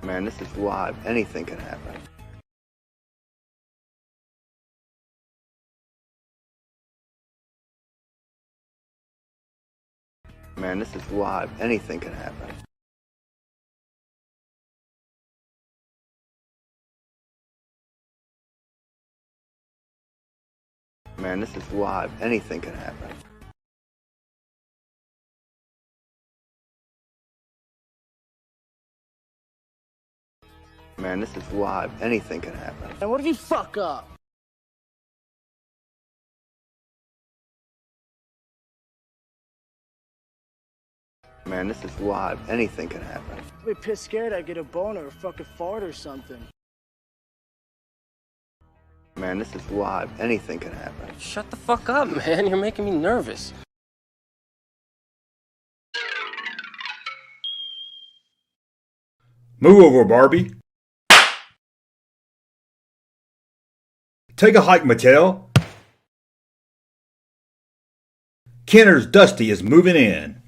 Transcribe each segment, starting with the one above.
Man, this is live. Anything can happen. Man, this is live. Anything can happen. Man, this is live. Anything can happen. Man, this is live. Anything can happen. And what if you fuck up? Man, this is live. Anything can happen. I'd be pissed scared I'd get a boner or fucking fart or something. Man, this is live. Anything can happen. Shut the fuck up, man. You're making me nervous. Move over, Barbie. Take a hike, Mattel. Kenner's Dusty is moving in.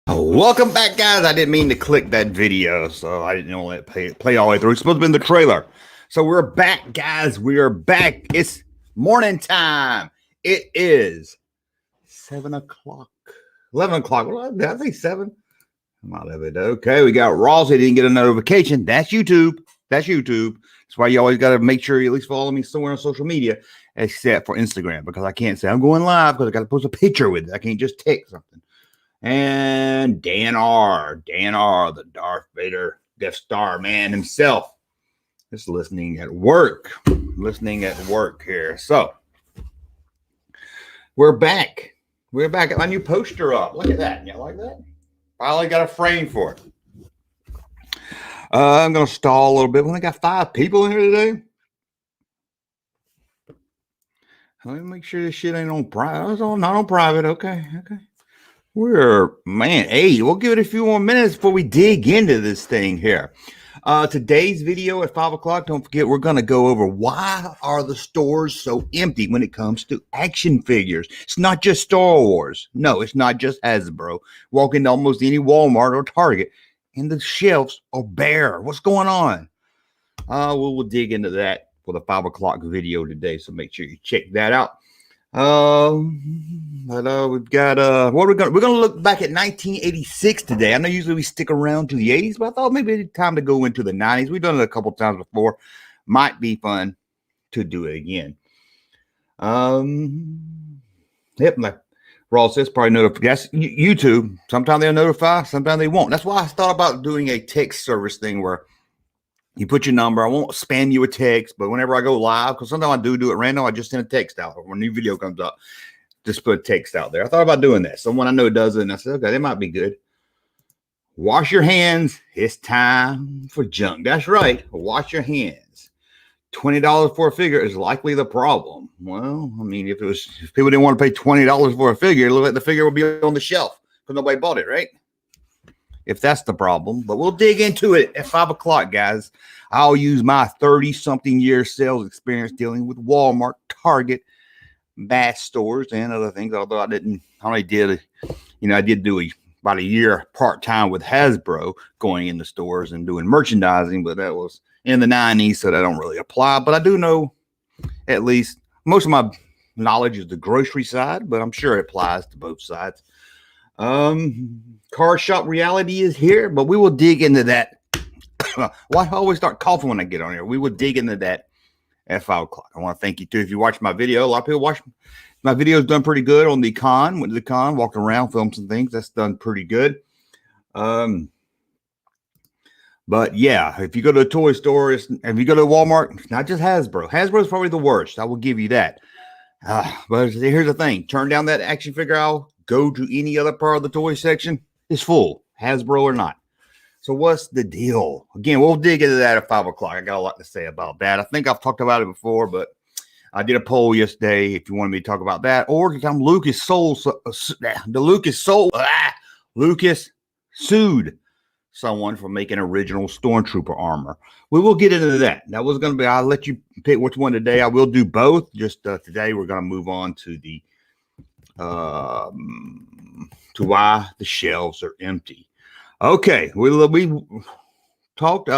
Welcome back, guys. I didn't mean to click that video, so I didn't let it play all the way through. It's supposed to be in the trailer. So we're back, guys. We are back. It's morning time. It is 7 o'clock. 11 o'clock. What did I say? 7? I'm out of it. Okay, we got Ross. He didn't get a notification. That's YouTube. That's YouTube. That's why you always got to make sure you at least follow me somewhere on social media, except for Instagram, because I can't say I'm going live because I got to post a picture with it. I can't just text something. And Dan R, the Darth Vader Death Star man himself, is listening at work. Here. So we're back. We're back. Got my new poster up. Look at that. You like that? Finally got a frame for it. I'm going to stall a little bit. We only got 5 people in here today. Let me make sure this shit ain't on private. It's not on private. Okay. We'll give it a few more minutes before we dig into this thing here. Today's video at 5 o'clock, don't forget, we're going to go over why are the stores so empty when it comes to action figures. It's not just Star Wars. No, it's not just Hasbro. Walk into almost any Walmart or Target, and the shelves are bare. What's going on? We'll dig into that for the 5 o'clock video today, so make sure you check that out. We've got we're gonna look back at 1986 today. I know usually we stick around to the 80s, but I thought maybe it's time to go into the 90s. We've done it a couple times before. Might be fun to do it again. Yep, like Ross says, probably notify. That's YouTube. Sometimes they'll notify, sometimes they won't. That's why I thought about doing a text service thing where you put your number. I won't spam you a text, but whenever I go live, because sometimes I do it random, I just send a text out. When a new video comes up, just put a text out there. I thought about doing that. Someone I know does it, and I said, okay, that might be good. Wash your hands. It's time for junk. That's right. Wash your hands. $20 for a figure is likely the problem. Well, I mean, if people didn't want to pay $20 for a figure, it looked like the figure would be on the shelf because nobody bought it, right? If that's the problem, but we'll dig into it at 5 o'clock, guys. I'll use my 30-something year sales experience dealing with Walmart, Target, mass stores, and other things. Although I did do about a year part-time with Hasbro going into stores and doing merchandising, but that was in the 90s, so that don't really apply. But I do know at least most of my knowledge is the grocery side, but I'm sure it applies to both sides. Car shop reality is here, but we will dig into that. Why I always start coughing when I get on here? We will dig into that at 5 o'clock. I want to thank you too. If you watch my video, a lot of people watch my videos. Done pretty good on the con. Went to the con, walked around, filmed some things. That's done pretty good. But yeah, if you go to a toy store, if you go to Walmart, it's not just Hasbro. Hasbro is probably the worst. I will give you that. But here's the thing: turn down that action figure aisle. Go to any other part of the toy section. It's full, Hasbro or not. So what's the deal? Again, we'll dig into that at 5 o'clock. I got a lot to say about that. I think I've talked about it before, but I did a poll yesterday if you wanted me to talk about that. Or Lucas sued someone for making original Stormtrooper armor. We will get into that. That was going to be, I'll let you pick which one today. I will do both. Just today we're going to move on to the to why the shelves are empty. Okay, we talked.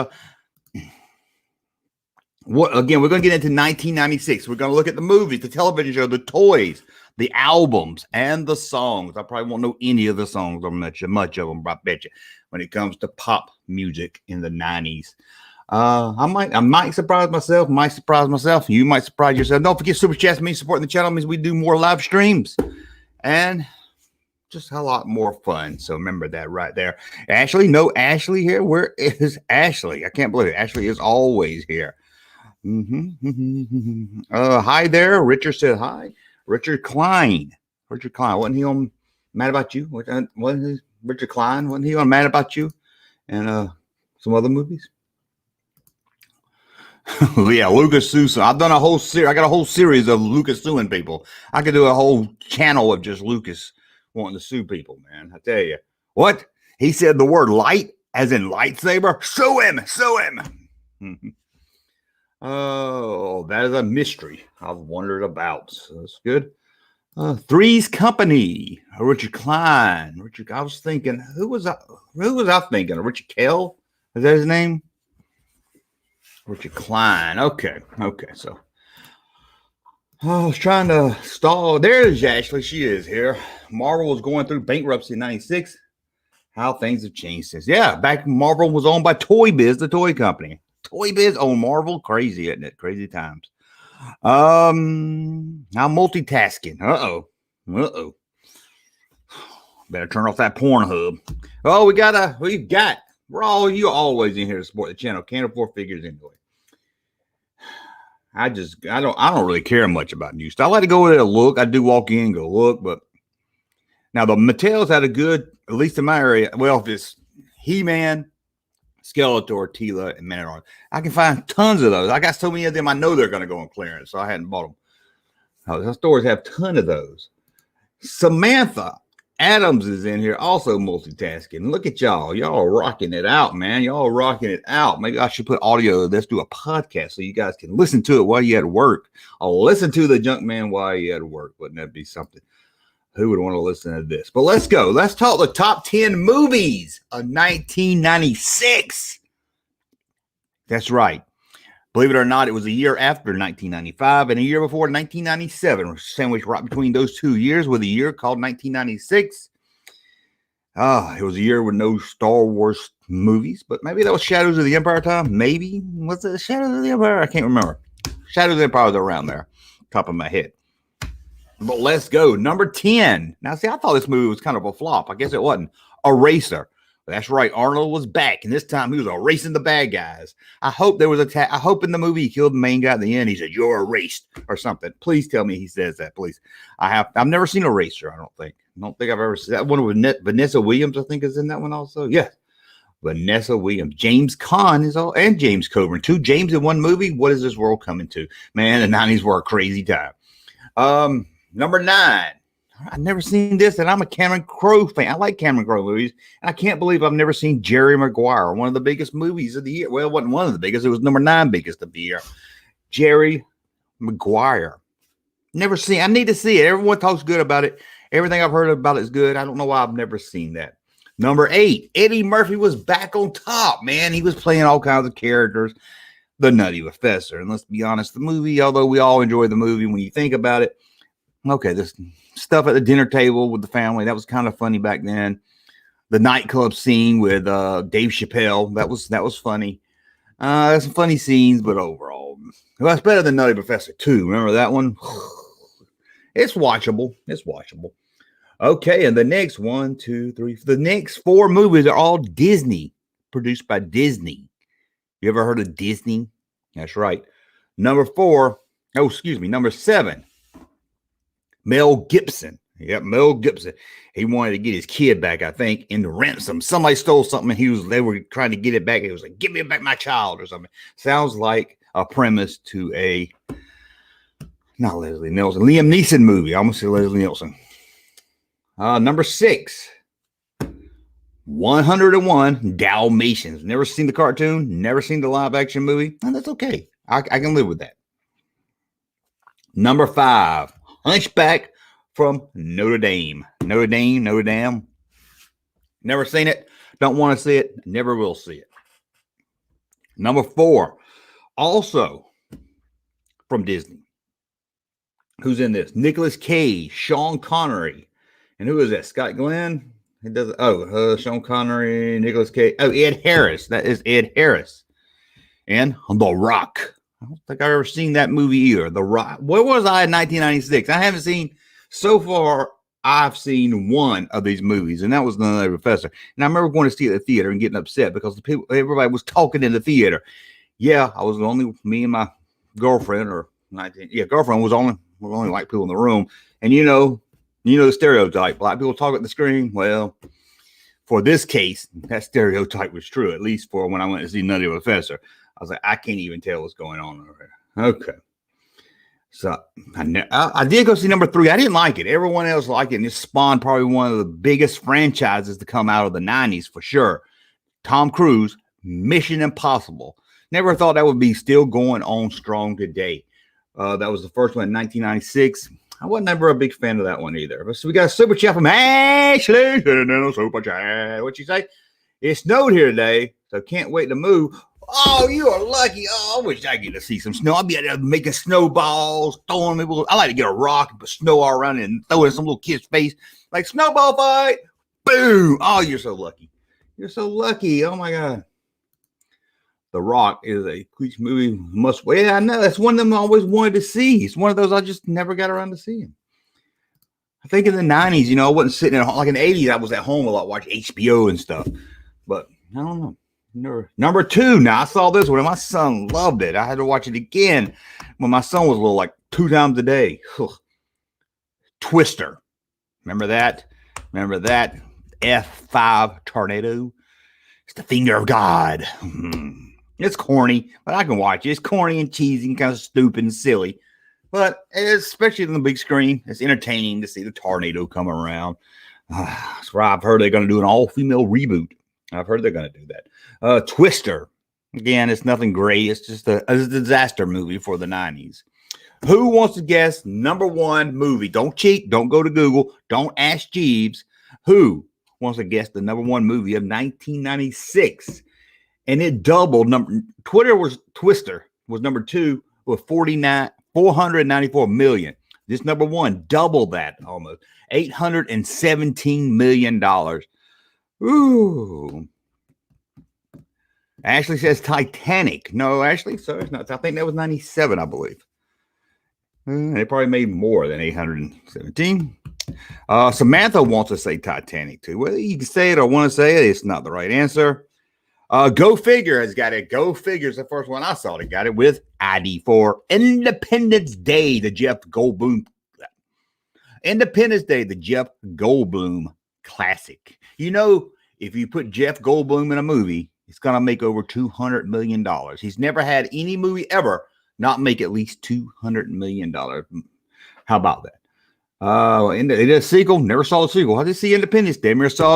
What again? We're going to get into 1996. We're going to look at the movies, the television show, the toys, the albums, and the songs. I probably won't know any of the songs or much of them, I bet you, when it comes to pop music in the 90s. I might surprise myself. You might surprise yourself. Don't forget, Super Chats means supporting the channel means we do more live streams and just a lot more fun. So remember that right there. Ashley, no Ashley here. Where is Ashley? I can't believe it. Ashley is always here. Hi there. Richard said hi. Richard Klein. Wasn't he on Mad About You? Wasn't he, Richard Klein? Wasn't he on Mad About You? And some other movies? Yeah, Lucas Susan. I've done a whole series. I got a whole series of Lucas suing people. I could do a whole channel of just Lucas wanting to sue people, man. I tell you. What? He said the word light as in lightsaber. Sue him. Oh, that is a mystery I've wondered about. So that's good. Three's Company. Richard Klein. I was thinking, who was I thinking? Richard Kell? Is that his name? Richard Klein. Okay. So I was trying to stall. There's Ashley. She is here. Marvel was going through bankruptcy in 96. How things have changed since. Yeah, back when Marvel was owned by Toy Biz, the toy company. Toy Biz owned Marvel. Crazy, isn't it? Crazy times. Now multitasking. Uh-oh. Better turn off that Pornhub. Oh, you're always in here to support the channel. Can't afford figures anyway. I don't really care much about new stuff. I like to go there to look. I do walk in and go look, but now the Mattel's had a good, at least in my area. Well, if it's He-Man, Skeletor, Tila, and Man-at-Arms, I can find tons of those. I got so many of them. I know they're going to go on clearance, so I hadn't bought them. The stores have a ton of those. Samantha Adams is in here, also multitasking. Look at y'all. Y'all rocking it out, man. Y'all rocking it out. Maybe I should put audio. Let's do a podcast so you guys can listen to it while you're at work. I'll listen to the Junk Man while you're at work. Wouldn't that be something? Who would want to listen to this? But let's go. Let's talk the top 10 movies of 1996. That's right. Believe it or not, it was a year after 1995 and a year before 1997. Sandwiched right between those 2 years with a year called 1996. It was a year with no Star Wars movies, but maybe that was Shadows of the Empire time. Maybe. Was it Shadows of the Empire? I can't remember. Shadows of the Empire was around there, top of my head. But let's go. Number 10. Now, see, I thought this movie was kind of a flop. I guess it wasn't. Eraser. That's right. Arnold was back, and this time he was erasing the bad guys. I hope there was I hope in the movie he killed the main guy at the end. He said, "You're erased," or something. Please tell me he says that, please. I've never seen Eraser. I don't think I've ever seen that one with Vanessa Williams. I think is in that one also. Yeah, Vanessa Williams, James Caan and James Coburn. 2 James in one movie. What is this world coming to? Man, the 90s were a crazy time. Number 9. I've never seen this, and I'm a Cameron Crowe fan. I like Cameron Crowe movies, and I can't believe I've never seen Jerry Maguire, one of the biggest movies of the year. Well, it wasn't one of the biggest. It was number 9 biggest of the year. Jerry Maguire. Never seen. I need to see it. Everyone talks good about it. Everything I've heard about it is good. I don't know why I've never seen that. Number 8. Eddie Murphy was back on top, man. He was playing all kinds of characters. The Nutty Professor. And let's be honest, the movie, although we all enjoy the movie when you think about it, okay, this stuff at the dinner table with the family, that was kind of funny back then. The nightclub scene with Dave Chappelle, that was funny. There's some funny scenes, but overall, well, it's better than Nutty Professor 2. Remember that one? It's watchable. Okay, and the next 1, 2, 3, the next 4 movies are all Disney, produced by Disney. You ever heard of Disney? That's right. Number 7. Mel Gibson. Yep, Mel Gibson. He wanted to get his kid back, I think, in the ransom. Somebody stole something, and they were trying to get it back. He was like, "Give me back my child," or something. Sounds like a premise to not Leslie Nielsen, Liam Neeson movie. I almost said Leslie Nielsen. Number 6. 101 Dalmatians. Never seen the cartoon, never seen the live action movie. And that's okay. I can live with that. Number 5. Hunchback from Notre Dame. Notre Dame. Never seen it. Don't want to see it. Never will see it. Number 4, also from Disney. Who's in this? Nicolas Cage, Sean Connery. And who is that? Scott Glenn? He does. Sean Connery, Nicolas Cage. Oh, Ed Harris. That is Ed Harris. And The Rock. I don't think I've ever seen that movie either. The Rock. Where was I in 1996? I haven't seen, so far, I've seen one of these movies, and that was The Nutty Professor. And I remember going to see it at the theater and getting upset because everybody was talking in the theater. Yeah, I was only, me and my girlfriend, girlfriend was only white people in the room. And you know the stereotype, black people talk at the screen. Well, for this case, that stereotype was true, at least for when I went to see Nutty Professor. I was like, I can't even tell what's going on over here. Okay. So I did go see number 3. I didn't like it. Everyone else liked it. And it spawned probably one of the biggest franchises to come out of the 90s for sure. Tom Cruise, Mission Impossible. Never thought that would be still going on strong today. That was the first one in 1996. I wasn't ever a big fan of that one either. So we got a super chat from Ashley. Super chat. What'd you say? It snowed here today, so can't wait to move. Oh, you are lucky. Oh, I wish I get to see some snow. I'll be out there making snowballs, throwing people. I like to get a rock and put snow all around it and throw it in some little kid's face. Like snowball fight. Boom. Oh, you're so lucky. You're so lucky. Oh, my God. The Rock is a Queech movie must. Yeah, I know. That's one of them I always wanted to see. It's one of those I just never got around to seeing. I think in the 90s, I wasn't sitting at home. Like in the 80s, I was at home a lot watching HBO and stuff. But I don't know. Number 2. Now, I saw this one, and my son loved it. I had to watch it again when my son was little, like 2 times a day. Twister. Remember that? F5 tornado. It's the finger of God. It's corny, but I can watch it. It's corny and cheesy and kind of stupid and silly. But especially on the big screen, it's entertaining to see the tornado come around. That's why I've heard they're going to do an all-female reboot. I've heard they're going to do that. Twister. Again, it's nothing great. It's just a disaster movie for the 90s. Who wants to guess number 1 movie? Don't cheat. Don't go to Google. Don't ask Jeeves. Who wants to guess the number 1 movie of 1996? And it doubled. Twister was number 2 with 494 million. This number 1 doubled that almost. $817 million. Ooh. Ashley says Titanic. No, Ashley, so it's not. I think that was 97, I believe. They probably made more than 817. Samantha wants to say Titanic too. Whether you can say it or want to say it, it's not the right answer. Go Figure has got it. Go Figure is the first one I saw that got it with ID for Independence Day, the Jeff Goldblum. Independence Day, the Jeff Goldblum classic. If you put Jeff Goldblum in a movie, it's going to make over $200 million. He's never had any movie ever not make at least $200 million. How about that? They did a sequel. Never saw the sequel. I did see Independence Day. Never saw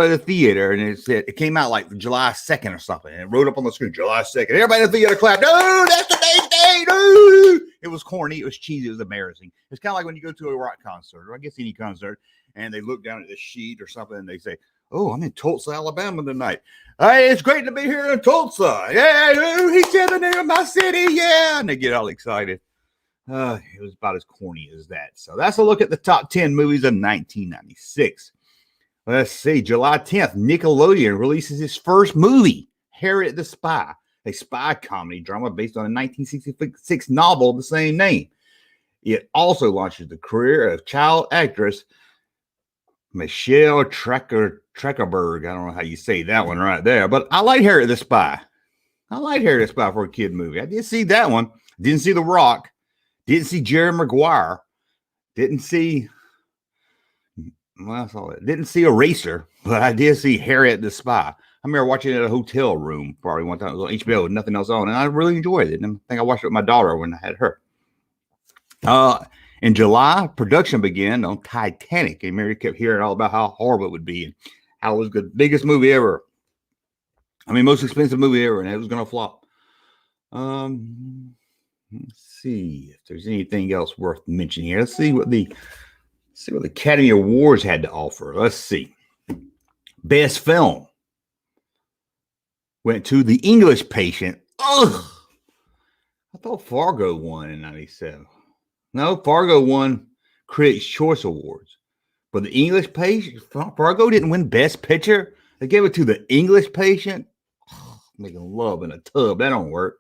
it at the theater, and it came out like July 2nd or something, and it wrote up on the screen July 2nd. Everybody in the theater clapped. No, that's today's day. No, it was corny. It was cheesy. It was embarrassing. It's kind of like when you go to a rock concert, or I guess any concert, and they look down at the sheet or something, and they say, "Oh, I'm in Tulsa, Alabama tonight. Hey, it's great to be here in Tulsa. Yeah, he said the name of my city. Yeah," and they get all excited. It was about as corny as that. So that's a look at the top 10 movies of 1996. Let's see. July 10th, Nickelodeon releases its first movie, Harriet the Spy, a spy comedy drama based on a 1966 novel of the same name. It also launches the career of child actress Michelle Trachtenberg. I don't know how you say that one right there, but I like Harriet the Spy. I like Harriet the Spy for a kid movie. I did see that one. Didn't see The Rock. Didn't see Jerry Maguire. Didn't see Eraser, but I did see Harriet the Spy. I remember watching it at a hotel room probably one time. It was on HBO, nothing else on, and I really enjoyed it. And I think I watched it with my daughter when I had her. In July, production began on Titanic, and Mary kept hearing all about how horrible it would be and how it was the biggest movie ever. Most expensive movie ever, and it was going to flop. Let's see if there's anything else worth mentioning here. Let's see what the Academy Awards had to offer. Let's see. Best film. went to The English Patient. Ugh. I thought Fargo won in 97. No, Fargo won Critics' Choice Awards. But The English Patient, Fargo didn't win Best Picture. They gave it to The English Patient. Oh, making love in a tub. That don't work.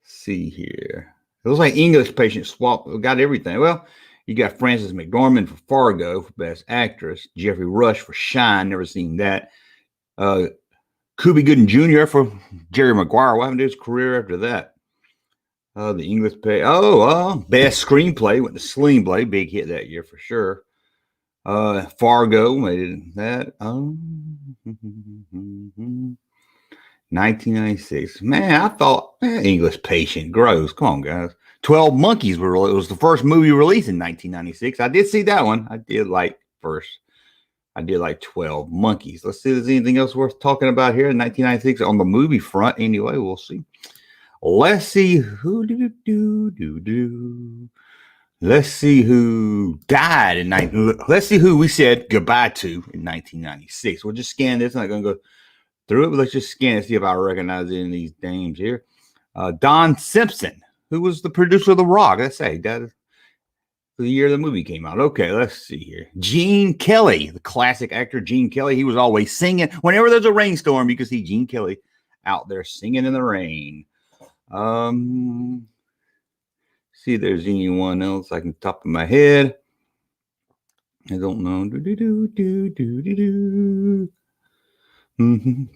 See here. It looks like English Patient got everything. Well, you got Frances McDormand for Fargo for Best Actress. Jeffrey Rush for Shine. Never seen that. Cuba Gooding Jr. for Jerry Maguire. What happened to his career after that? The English Best Screenplay went to Sling Blade. Big hit that year for sure. Fargo made that. 1996. Man, I thought English Patient. Gross. Come on, guys. 12 Monkeys it was the first movie released in 1996. I did see that one. I did like 12 Monkeys. Let's see if there's anything else worth talking about here in 1996 on the movie front. Anyway, we'll see. Let's see who Let's see who died in Let's see who we said goodbye to in 1996. We'll just scan this. I'm not going to go through it, but let's just scan and see if I recognize any of these names here. Don Simpson, who was the producer of The Rock. Let's say that is the year the movie came out. Okay, let's see here. Gene Kelly, the classic actor Gene Kelly. He was always singing. Whenever there's a rainstorm, you can see Gene Kelly out there singing in the rain. See if there's anyone else I can top of my head. I don't know.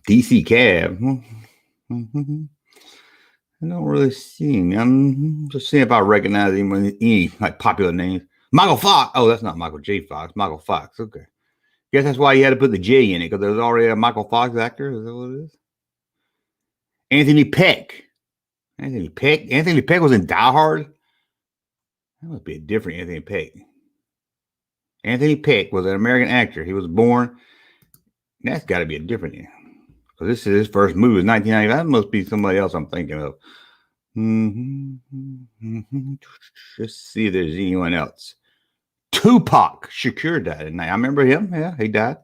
DC Cab. I don't really see him. I'm just seeing if I recognize him with any like popular names. Michael Fox. Oh, that's not Michael J. Fox. Michael Fox. Okay. Guess that's why you had to put the J in it, because there's already a Michael Fox actor. Is that what it is? Anthony Peck. Anthony Peck was in Die Hard. That must be a different Anthony Peck. Anthony Peck was an American actor. He was born. That's got to be a different one. So this is his first movie. It was 1990. That must be somebody else I'm thinking of. Let's see if there's anyone else. Tupac Shakur died at night. I remember him. Yeah, he died.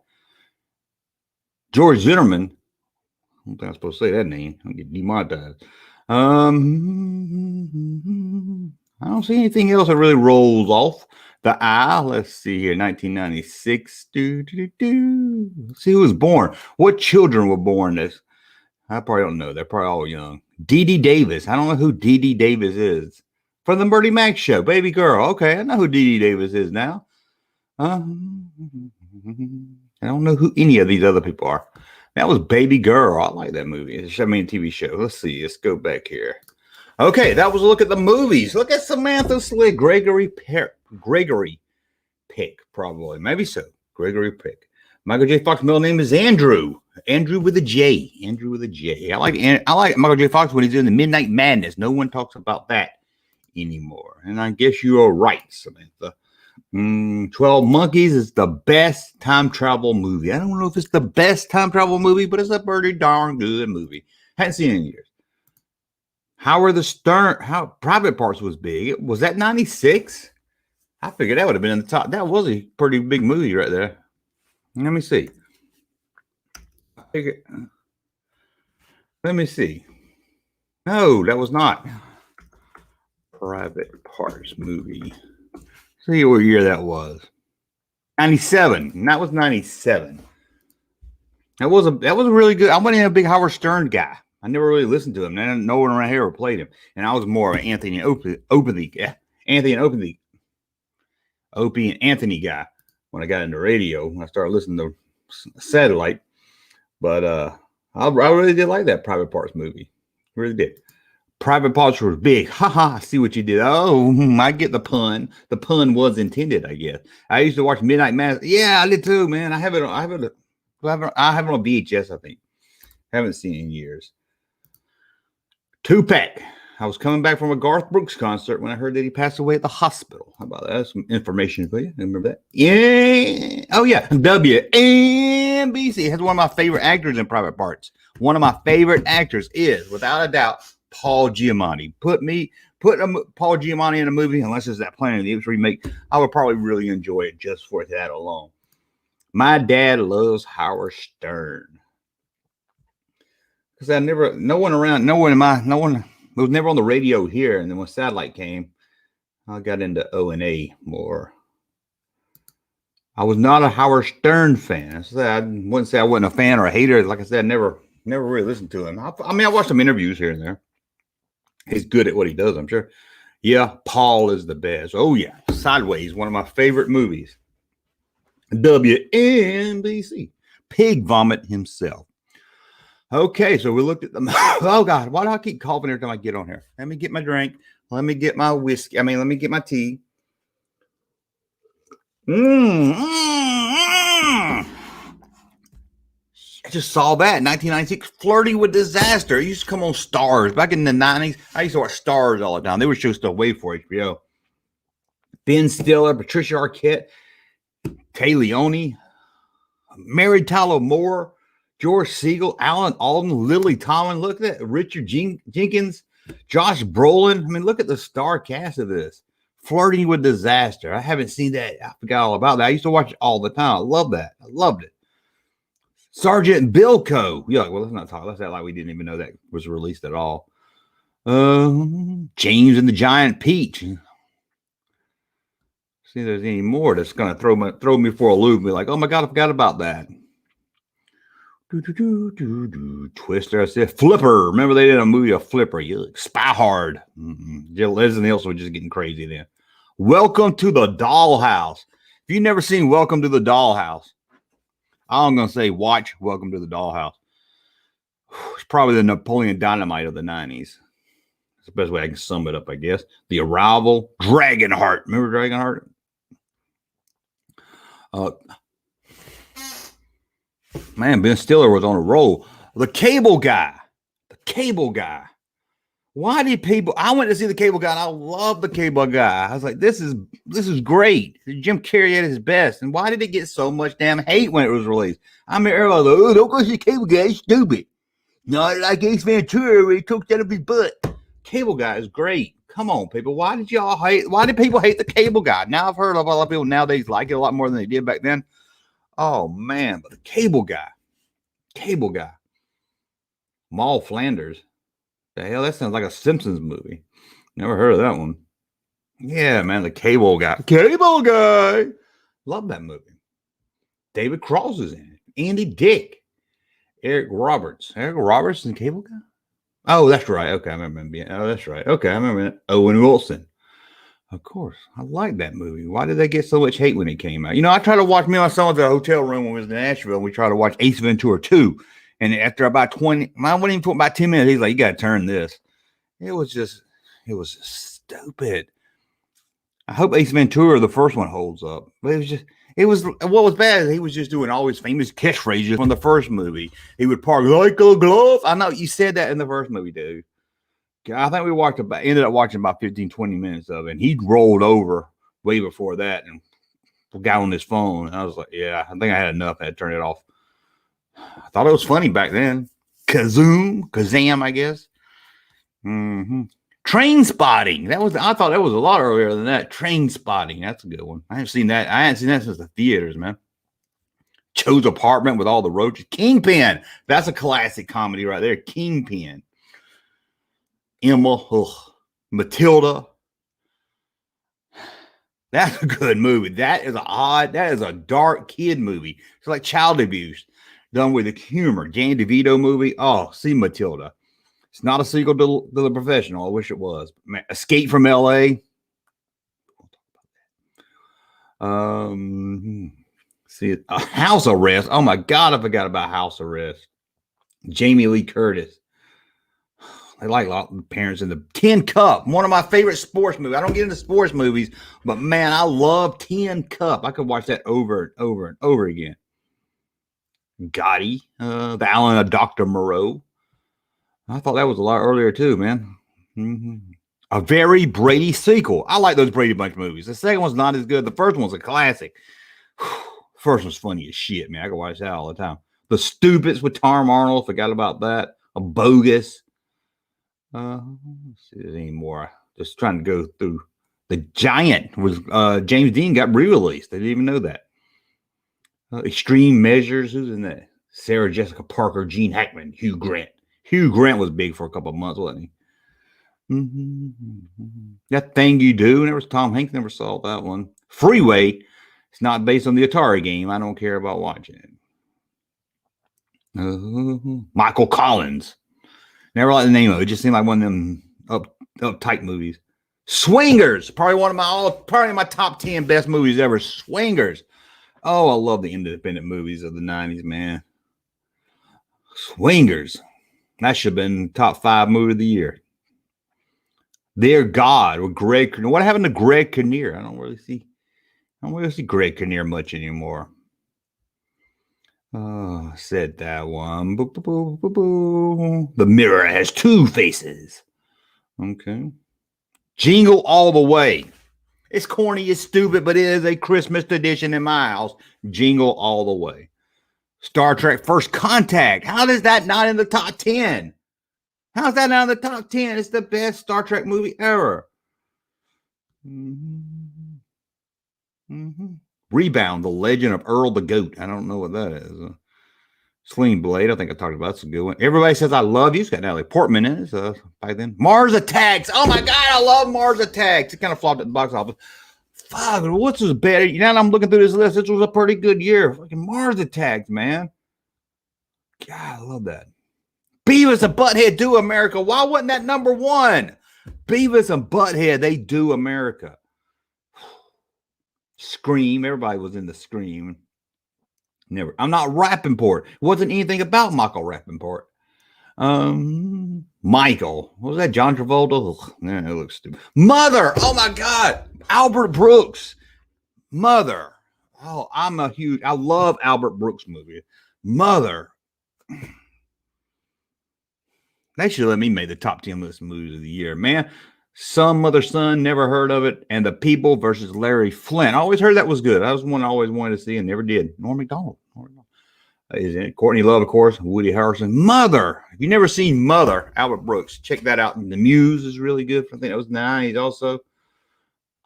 George Zimmerman. I don't think I'm supposed to say that name. I'll get demonetized. I don't see anything else that really rolls off the eye. Let's see here. 1996. Let's see who was born. What children were born this? I probably don't know. They're probably all young. Dee Dee Davis. I don't know who Dee Dee Davis is. From the Bertie Mac show. Baby girl. Okay, I know who Dee Dee Davis is now. I don't know who any of these other people are. That was Baby Girl. I like that movie. It's a TV show. Let's see. Let's go back here. Okay, that was a look at the movies. Look at Samantha Slick. Gregory Peck, probably. Maybe so. Gregory Peck. Michael J. Fox's middle name is Andrew. Andrew with a J. Andrew with a J. I like Michael J. Fox when he's in the Midnight Madness. No one talks about that anymore. And I guess you are right, Samantha. 12 Monkeys is the best time travel movie. I don't know if it's the best time travel movie, but it's a pretty darn good movie. Hadn't seen it in years. Howard Stern, Private Parts was big. Was that 96? I figured that would have been in the top. That was a pretty big movie right there. Let me see. Let me see. No, that was not Private Parts movie. See what year that was. 97. That was 97. That was a really good. I wasn't a big Howard Stern guy. I never really listened to him. No one around here ever played him. And I was more of an Anthony and Opie and Anthony guy when I got into radio. When I started listening to satellite. But I really did like that Private Parts movie. Really did. Private Parts was big. I see what you did. Oh, I get the pun. The pun was intended, I guess. I used to watch Midnight Mass. Yeah, I did too, man. I have it on VHS, I think. Haven't seen it in years. Tupac. I was coming back from a Garth Brooks concert when I heard that he passed away at the hospital. How about that? That's some information for you. Remember that? Yeah. Oh, yeah. WNBC has one of my favorite actors in Private Parts. One of my favorite actors is, without a doubt, Paul Giamatti. Put Paul Giamatti in a movie, unless it's that Planet of the Apes remake, I would probably really enjoy it just for that alone. My dad loves Howard Stern. because no one it was never on the radio here. And then when satellite came, I got into O&A more. I was not a Howard Stern fan. I wouldn't say I wasn't a fan or a hater. Like I said, I never really listened to him. I mean, I watched some interviews here and there. He's good at what he does, I'm sure. Yeah, Paul is the best. Oh, yeah. Sideways, one of my favorite movies. WNBC. Pig Vomit himself. Okay, so we looked at the... Oh, God. Why do I keep coughing every time I get on here? Let me get my drink. Let me get my whiskey. Let me get my tea. I just saw that 1996, Flirting with Disaster. It used to come on Stars back in the 90s. I used to watch Stars all the time. They would show stuff way for HBO. Ben Stiller, Patricia Arquette, Tay Leone, Mary Tyler Moore, George Siegel, Alan Alden, Lily Tomlin. Look at that. Richard Jenkins, Josh Brolin. I mean, look at the star cast of this. Flirting with Disaster. I haven't seen that. I forgot all about that. I used to watch it all the time. I love that. I loved it. Sergeant Bilko. Yeah, well, let's not talk. Let's act like we didn't even know that was released at all. James and the Giant Peach. See if there's any more that's going to throw me for a loop. Be like, oh my God, I forgot about that. Twister. I said Flipper. Remember they did a movie of Flipper. Spy Hard. Leslie Nielsen was just getting crazy then. Welcome to the Dollhouse. If you've never seen Welcome to the Dollhouse, I'm going to say watch Welcome to the Dollhouse. It's probably the Napoleon Dynamite of the 90s. That's the best way I can sum it up, I guess. The Arrival. Dragonheart. Remember Dragonheart? Man, Ben Stiller was on a roll. The Cable Guy. The Cable Guy. Why did people... I went to see The Cable Guy, and I love The Cable Guy. I was like, this is great. Jim Carrey at his best. And why did it get so much damn hate when it was released? I mean, everybody was like, oh, don't go see The Cable Guy. It's stupid. Not like Ace Ventura where he took that up his butt. Cable Guy is great. Come on, people. Why did people hate The Cable Guy? Now I've heard of a lot of people nowadays like it a lot more than they did back then. Oh, man. But The Cable Guy. Maul Flanders. The hell, that sounds like a Simpsons movie. Never heard of that one. Yeah, man, The Cable Guy. Cable Guy. Love that movie. David Cross is in it. Andy Dick. Eric Roberts. Eric Roberts in Cable Guy? Oh, that's right. Okay, I remember him being. Oh, that's right. Okay, I remember it. Owen Wilson. Of course. I like that movie. Why did they get so much hate when it came out? You know, I tried to watch me and my son at the hotel room when we was in Nashville, and we tried to watch Ace Ventura 2. And after about 20, I wouldn't even put about 10 minutes, he's like, you got to turn this. It was just stupid. I hope Ace Ventura, the first one, holds up. But what was bad is he was just doing all his famous catchphrases from the first movie. He would park like a glove. I know you said that in the first movie, dude. I think we ended up watching about 15, 20 minutes of it. And he rolled over way before that and got on his phone. And I was like, yeah, I think I had enough. I had to turn it off. I thought it was funny back then. Kazam, I guess. Train Spotting. I thought that was a lot earlier than that. Train Spotting. That's a good one. I haven't seen that. I hadn't seen that since the theaters, man. Joe's Apartment with all the roaches. Kingpin. That's a classic comedy right there. Kingpin. Emma. Matilda. That's a good movie. That is a dark kid movie. It's like child abuse done with the humor. Danny DeVito movie. Oh, see Matilda. It's not a sequel to The Professional. I wish it was. Escape from L.A. See, House Arrest. Oh my God, I forgot about House Arrest. Jamie Lee Curtis. I like a lot of the parents in the Tin Cup. One of my favorite sports movies. I don't get into sports movies, but man, I love Tin Cup. I could watch that over and over and over again. Gotti, the Island of Dr. Moreau. I thought that was a lot earlier too, man. A very Brady sequel. I like those Brady Bunch movies. The second one's not as good. The first one's a classic. First one's funny as shit, man. I can watch that all the time. The Stupids with Tom Arnold. Forgot about that. A Bogus. Let's see if there's any more. Just trying to go through. The Giant was James Dean got re-released. I didn't even know that. Extreme Measures. Who's in that? Sarah Jessica Parker, Gene Hackman, Hugh Grant. Hugh Grant was big for a couple of months, wasn't he? Mm-hmm. That Thing You Do. Never Tom Hanks never saw that one. Freeway. It's not based on the Atari game. I don't care about watching it. Michael Collins. Never liked the name of it. It just seemed like one of them uptight movies. Swingers. Probably my top 10 best movies ever. Swingers. Oh, I love the independent movies of the 90s, man. Swingers. That should have been top 5 movie of the year. Dear God with Greg Kinnear. What happened to Greg Kinnear? I don't really see Greg Kinnear much anymore. Oh, I said that one. Boo, boo, boo, boo, boo. The Mirror Has Two Faces. Okay. Jingle All the Way. It's corny, it's stupid, but it is a Christmas tradition in my house. Jingle All the Way. Star Trek First Contact. How is that not in the top 10? How's that not in the top 10? It's the best Star Trek movie ever. Rebound, The Legend of Earl the Goat. I don't know what that is. Sling Blade, I think I talked about. That's a good one. Everybody Says I Love You. It's got Natalie Portman in it. Back then. Mars Attacks. Oh my God, I love Mars Attacks. It kind of flopped at the box office. Fuck, what's this better? You know, I'm looking through this list. This was a pretty good year. Fucking Mars Attacks, man. God, I love that. Beavis and Butthead Do America. Why wasn't that number 1? Beavis and Butthead, they do America. Scream. Everybody was in the Scream. Never. I'm Not Rappaport. It wasn't anything about Michael Rappaport. Michael. What was that? John Travolta? Ugh, man, it looks stupid. Mother. Oh my God. Albert Brooks. Mother. Oh, I love Albert Brooks movie. Mother. They should let me make the top 10 list movies of the year, man. Son, Mother, Son, never heard of it. And The People versus Larry Flint. I always heard that was good. That was one I always wanted to see and never did. Norm Macdonald. Is in it. Courtney Love, of course. Woody Harrelson. Mother. If you've never seen Mother, Albert Brooks, check that out. And The Muse is really good. I think that was 90s also.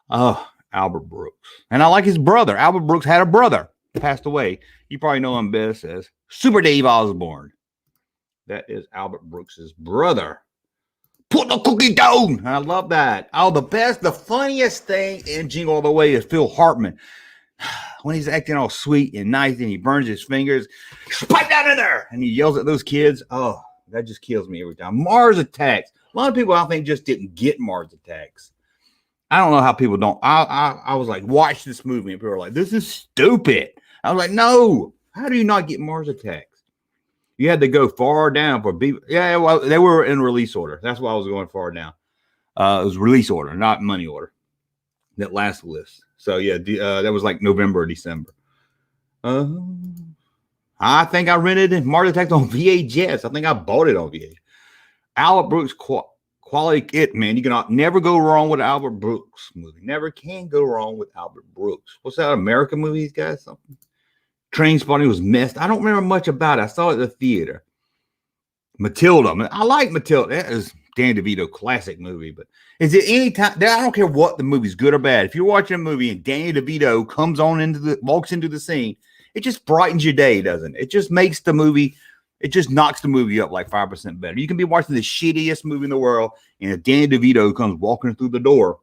Oh, Albert Brooks. And I like his brother. Albert Brooks had a brother. Passed away. You probably know him best as Super Dave Osborne. That is Albert Brooks's brother. Put the cookie down. I love that. Oh, the funniest thing in Jingle All the Way is Phil Hartman. When he's acting all sweet and nice and he burns his fingers. Pipe down in there. And he yells at those kids. Oh, that just kills me every time. Mars Attacks. A lot of people, I think, just didn't get Mars Attacks. I don't know how people don't. I was like, watch this movie. And people were like, this is stupid. I was like, no. How do you not get Mars Attacks? You had to go far down for B. Yeah, well, they were in release order. That's why I was going far down. It was release order, not money order. That last list. So yeah, that was like November or December. I think I rented Mars Attacks on VHS. I think I bought it on VHS. Albert Brooks quality kit, man. You can never go wrong with an Albert Brooks movie. Never can go wrong with Albert Brooks. What's that American movie, guys? Something. Trainspotting was missed. I don't remember much about it. I saw it at the theater. Matilda. I like Matilda. That is Dan DeVito classic movie. But is it any time? I don't care what the movie's good or bad. If you're watching a movie and Danny DeVito comes on walks into the scene, it just brightens your day, doesn't it? It just makes the movie. It just knocks the movie up like 5% better. You can be watching the shittiest movie in the world, and if Danny DeVito comes walking through the door,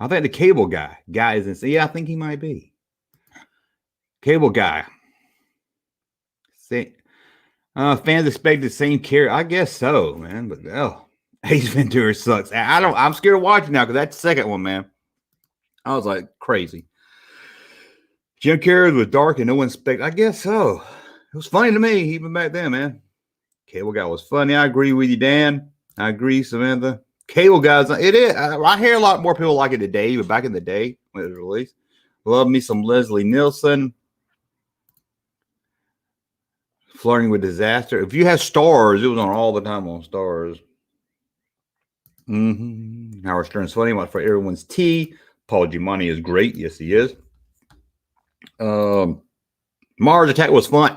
I think the Cable guy is in. Yeah, I think he might be. Cable Guy. Fans expect the same character. I guess so, man. But Ace Ventura sucks. I'm scared of watching now because that's the second one, man. I was like crazy. Jim Carrey was dark and no one expected. I guess so. It was funny to me even back then, man. Cable Guy was funny. I agree with you, Dan. I agree, Samantha. Cable Guys, it is. I hear a lot more people like it today, but back in the day when it was released, love me some Leslie Nielsen. Flirting with Disaster. If you have Stars, it was on all the time on Stars. Howard Stern's funny. Much for everyone's tea. Paul Giamatti is great. Yes, he is. Mars Attack was fun.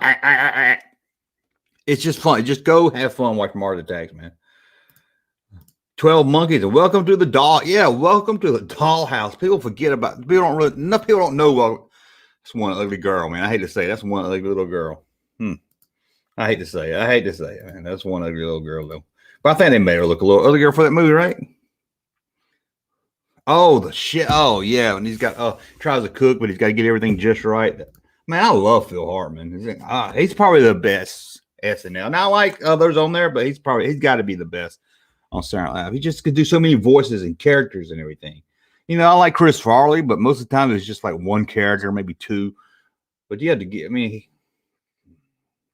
It's just fun. Just go have fun. Watch Mars Attacks, man. 12 Monkeys and Welcome to the Doll. Yeah, Welcome to the Dollhouse. People forget about. Enough people don't know. Well, that's one ugly girl, man. I hate to say it. That's one ugly little girl. I hate to say it. I hate to say it, man. That's one ugly little girl, though. But I think they made her look a little uglier for that movie, right? Oh, the shit. Oh, yeah. And he's got, tries to cook, but he's got to get everything just right. Man, I love Phil Hartman. He's probably the best SNL. Now, I like others on there, but he's got to be the best on Saturday Night Live. He just could do so many voices and characters and everything. You know, I like Chris Farley, but most of the time it's just like one character, maybe two. But you have to get,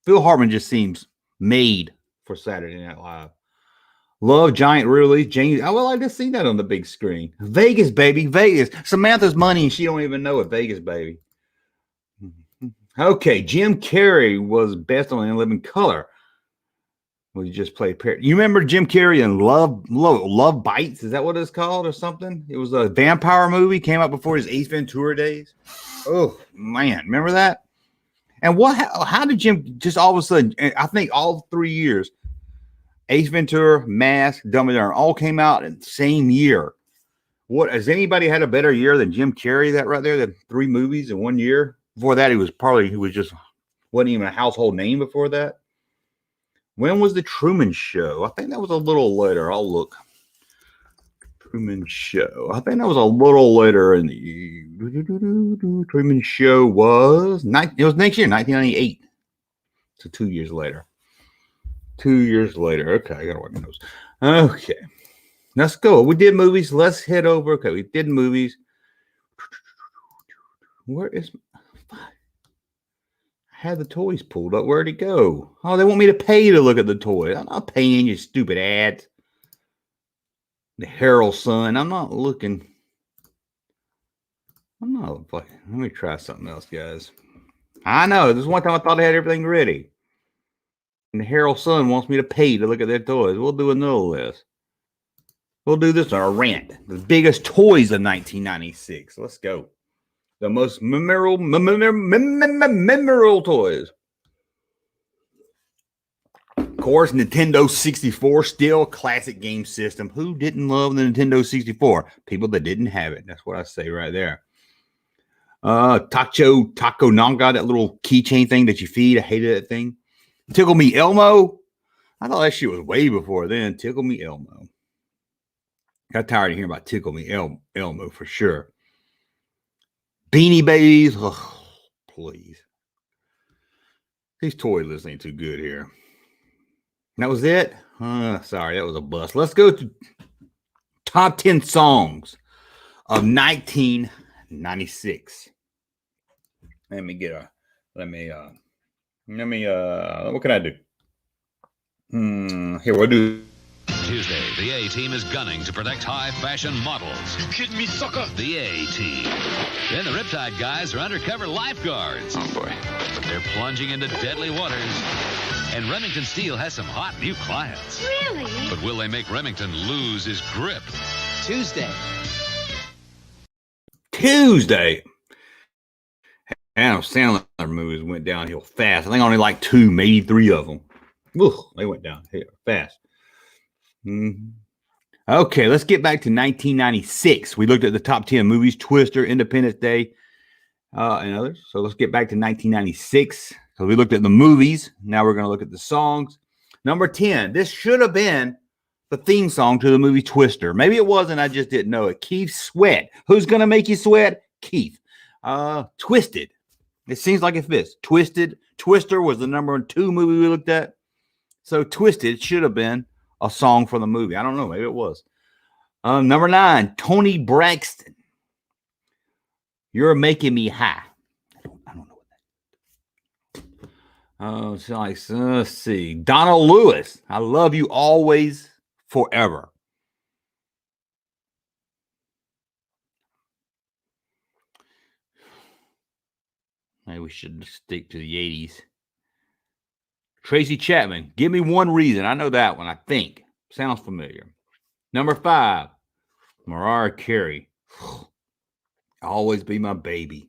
Phil Hartman just seems made for Saturday Night Live. Love Giant release. James. I would like to see that on the big screen. Vegas, baby. Vegas. Samantha's money and she don't even know it. Vegas, baby. Okay. Jim Carrey was best on In Living Color. Well, you just played. You remember Jim Carrey in Love Bites? Is that what it's called or something? It was a vampire movie. Came out before his Ace Ventura days. Oh, man. Remember that? And how did Jim just all of a sudden, I think all 3 years, Ace Ventura, Mask, Dumb and Dumber all came out in the same year. What has anybody had a better year than Jim Carrey? That right there, the 3 movies in 1 year. Before that, he wasn't even a household name before that. When was the Truman Show? I think that was a little later. I'll look. Truman Show. I think that was a little later in the Truman Show was it was next year, 1998. So 2 years later. 2 years later. Okay, I gotta work my nose. Okay. Let's go. We did movies. Let's head over. Okay, we did movies. Where is I had the toys pulled up. Where'd it go? Oh, they want me to pay to look at the toys. I'm not paying you stupid ads. The Harold Son. I'm not looking. Let me try something else, guys. I know. This is one time I thought I had everything ready. And the Harold Son wants me to pay to look at their toys. We'll do another list. We'll do this on a rant. The biggest toys of 1996. Let's go. The most memorable toys. Of course, Nintendo 64, still classic game system. Who didn't love the Nintendo 64? People that didn't have it. That's what I say right there. Taco Nanga, that little keychain thing that you feed. I hated that thing. Tickle Me Elmo. I thought that shit was way before then. Tickle Me Elmo. Got tired of hearing about Tickle Me Elmo for sure. Beanie Babies. Oh, please. These toy lists ain't too good here. That was it? Sorry, that was a bust. Let's go to top 10 songs of 1996. What can I do? Here, we'll do. Tuesday, the A-Team is gunning to protect high-fashion models. You kidding me, sucker? The A-Team. Then the Riptide guys are undercover lifeguards. Oh, boy. They're plunging into deadly waters. And Remington Steele has some hot new clients. Really? But will they make Remington lose his grip? Tuesday. Adam Sandler movies went downhill fast. I think only like 2, maybe 3 of them. Ooh, they went downhill fast. Okay, let's get back to 1996. We looked at the top 10 movies, Twister, Independence Day, and others. So let's get back to 1996. So we looked at the movies. Now we're going to look at the songs. Number 10. This should have been the theme song to the movie Twister. Maybe it wasn't. I just didn't know it. Keith Sweat. Who's going to make you sweat? Keith. Twisted. It seems like it fits. Twisted. Twister was the number 2 movie we looked at. So Twisted should have been a song for the movie. I don't know. Maybe it was. Number 9, Tony Braxton. You're Making Me High. I don't know what that is. Let's see. Donald Lewis. I Love You Always, Forever. Maybe we should stick to the 80s. Tracy Chapman, Give Me One Reason. I know that one, I think. Sounds familiar. Number 5, Mariah Carey. Always Be My Baby.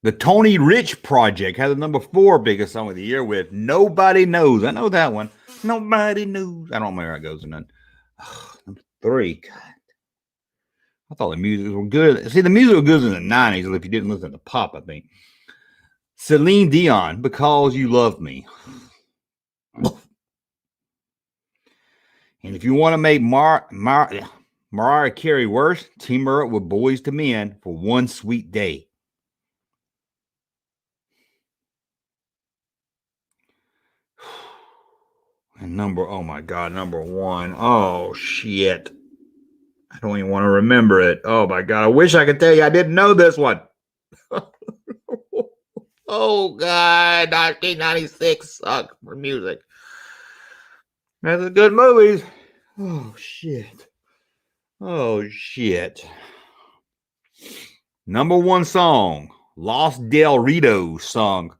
The Tony Rich Project had the number 4 biggest song of the year with Nobody Knows. I know that one. Nobody Knows. I don't remember how it goes. And then number 3. God. I thought the music was good. See, the music was good in the 90s if you didn't listen to pop, I think. Celine Dion, Because You Love Me. And if you want to make Mariah Carey worse, team her up with Boys to Men for One Sweet Day. And number one. Oh, shit. I don't even want to remember it. Oh, my God. I wish I could tell you I didn't know this one. Oh, God. 1996 sucks for music. That's a good movies. Oh, shit. Oh, shit. Number one song, Los Del Ritos song,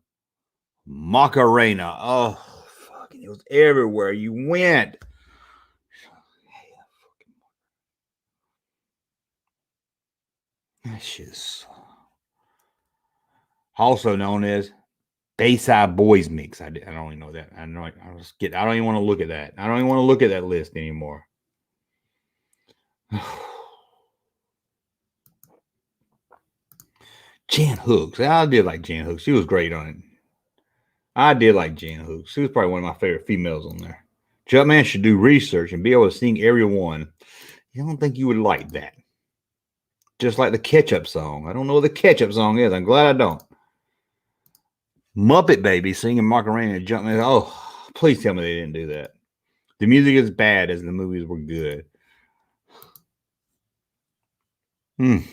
Macarena. Oh, fucking, it was everywhere you went. That shit's also known as Bayside Boys Mix. I don't even know that. I don't even want to look at that. I don't even want to look at that list anymore. Jan Hooks. I did like Jan Hooks. She was great on it. I did like Jan Hooks. She was probably one of my favorite females on there. Jumpman should do research and be able to sing every one. I don't think you would like that. Just like the Ketchup song. I don't know what the Ketchup song is. I'm glad I don't. Muppet Baby singing Macarena and Jumpman. Oh, please tell me they didn't do that. The music is bad as the movies were good. I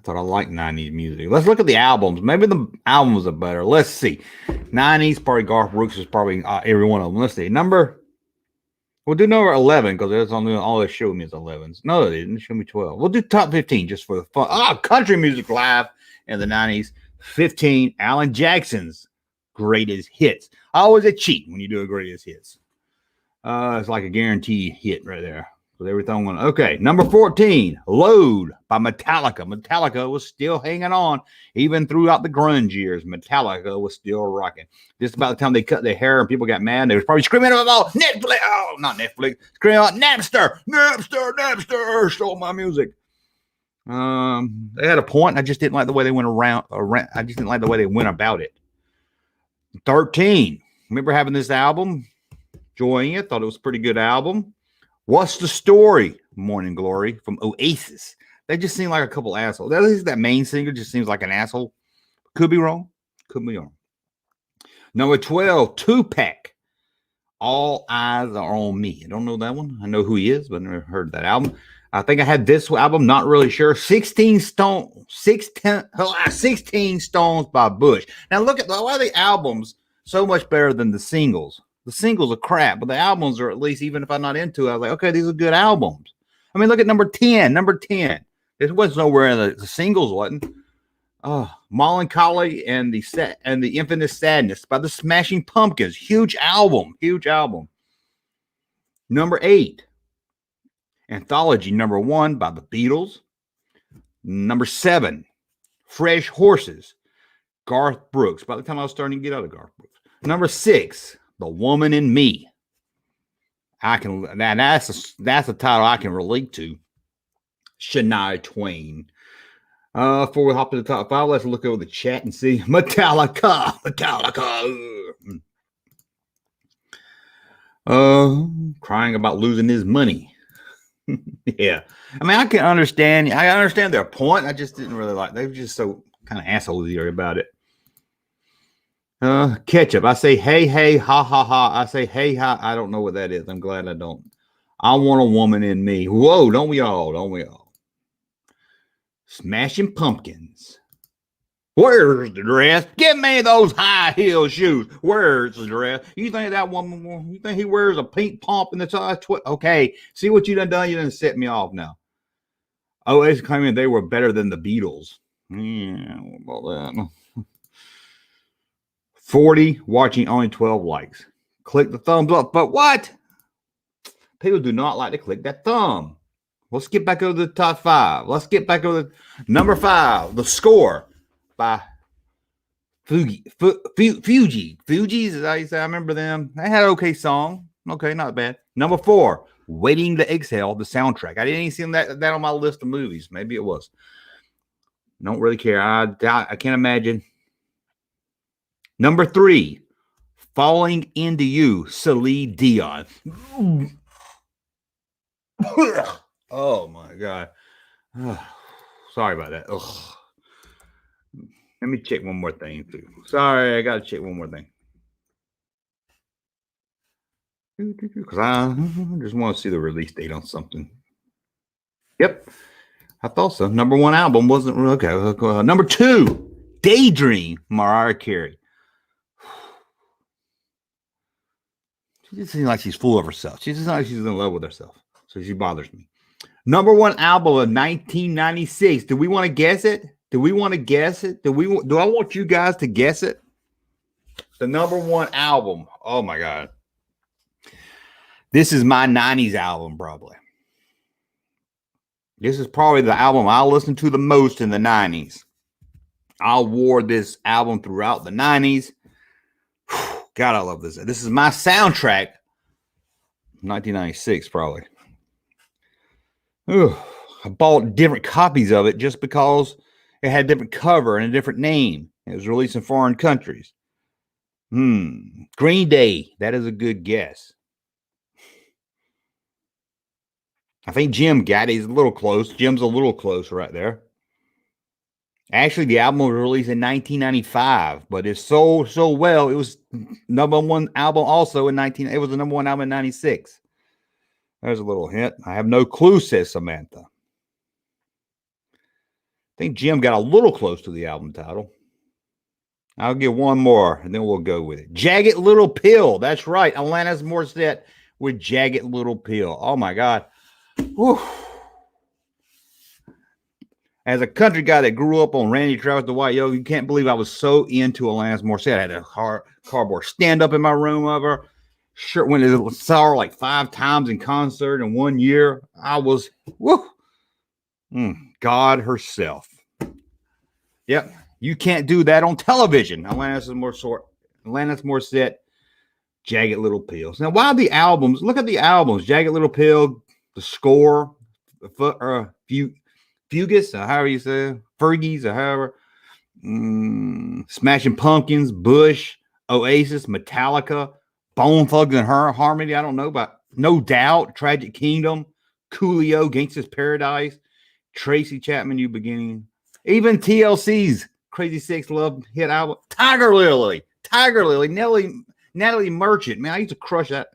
thought I liked 90s music. Let's look at the albums. Maybe the albums are better. Let's see. 90s, probably Garth Brooks is probably every one of them. Let's see. We'll do number 11 because that's on all they showed me is 11s. No, they didn't show me 12. We'll do top 15 just for the fun. Country music live in the 90s. 15, Alan Jackson's greatest hits. Always a cheat when you do a greatest hits. It's like a guaranteed hit right there. With everything going. Okay, number 14, Load by Metallica. Metallica was still hanging on even throughout the grunge years. Metallica was still rocking. Just about the time they cut their hair and people got mad, they was probably screaming about Netflix. Oh, not Netflix. Screaming about Napster. Napster stole my music. They had a point. I just didn't like the way they went around. I just didn't like the way they went about it. 13. Remember having this album? Enjoying it. Thought it was a pretty good album. What's the Story? Morning Glory from Oasis. They just seem like a couple assholes. At least that main singer just seems like an asshole. Could be wrong. Could be wrong. Number 12, Tupac. All Eyes Are on Me. I don't know that one. I know who he is, but I never heard that album. I think I had this album. Not really sure. 16 Stones by Bush. Now look at why are the albums so much better than the singles? The singles are crap, but the albums are at least, even if I'm not into it, I was like, okay, these are good albums. I mean, look at number 10. Number 10. It was nowhere in the singles, wasn't. Melancholy and the Infinite Sadness by the Smashing Pumpkins. Huge album. Huge album. Number 8. Anthology number 1 by the Beatles. Number 7. Fresh Horses. Garth Brooks. By the time I was starting to get out of Garth Brooks. Number 6. The Woman in Me. That's a title I can relate to. Shania Twain. Before we hop to the top 5, let's look over the chat and see. Metallica. Crying about losing his money. Yeah. I mean, I can understand. I understand their point. I just didn't really like. They were just so kind of assholey about it. Ketchup. I say, hey, ha, ha, ha. I say, hey, ha. I don't know what that is. I'm glad I don't. I want a woman in me. Whoa, don't we all? Don't we all? Smashing Pumpkins. Where's the dress? Give me those high heel shoes. Where's the dress? You think that woman, you think he wears a pink pump in the size 12? Okay, see what you done? You done set me off now. Oh, it's claiming they were better than the Beatles. Yeah, what about that? 40, watching only 12 likes. Click the thumbs up. But what? People do not like to click that thumb. Let's get back over the top 5. Let's get back over the number 5. The Score by Fugees. Fugees is how you say. I remember them. They had an okay song. Okay, not bad. Number 4. Waiting to Exhale, the soundtrack. I didn't even see that on my list of movies. Maybe it was. Don't really care. I can't imagine. Number 3, Falling Into You, Celine Dion. Oh my God. Sorry about that. Ugh. Let me check one more thing too. Sorry, I gotta check one more thing. Because I just want to see the release date on something. Yep, I thought so. Number 1 album wasn't okay. Number 2, Daydream, Mariah Carey. She just seems like she's full of herself. She just seems like she's in love with herself. So she bothers me. Number 1 album of 1996. Do we want to guess it? Do we want to guess it? Do I want you guys to guess it? The number 1 album. Oh my God. This is my 90s album, probably. This is probably the album I listened to the most in the 90s. I wore this album throughout the 90s. God, I love this. This is my soundtrack. 1996, probably. Ooh, I bought different copies of it just because it had a different cover and a different name. It was released in foreign countries. Green Day. That is a good guess. I think Jim got it. He's a little close. Jim's a little close right there. Actually, the album was released in 1995, but it sold so well. It was number 1 album also in it was the number 1 album in 96. There's a little hint. I have no clue, says Samantha. I think Jim got a little close to the album title. I'll get one more, and then we'll go with it. Jagged Little Pill. That's right. Alanis Morissette with Jagged Little Pill. Oh, my God. Whew. As a country guy that grew up on Randy Travis, the White Yo, you can't believe I was so into Alanis Morissette. I had a cardboard stand-up in my room of her. Sure, when I saw her like 5 times in concert in 1 year, I was, God herself. Yep, you can't do that on television. Alanis Morissette, Jagged Little Pills. Now, why the albums? Look at the albums. Jagged Little Pill, the score, Fugus, or however you say it, Fergie's, or however. Smashing Pumpkins, Bush, Oasis, Metallica, Bone Thugs and Harmony. I don't know about No Doubt, Tragic Kingdom, Coolio, Gangsta's Paradise, Tracy Chapman, You Beginning, even TLC's Crazy Six Love hit album, Tiger Lily, Natalie Merchant. Man, I used to crush that.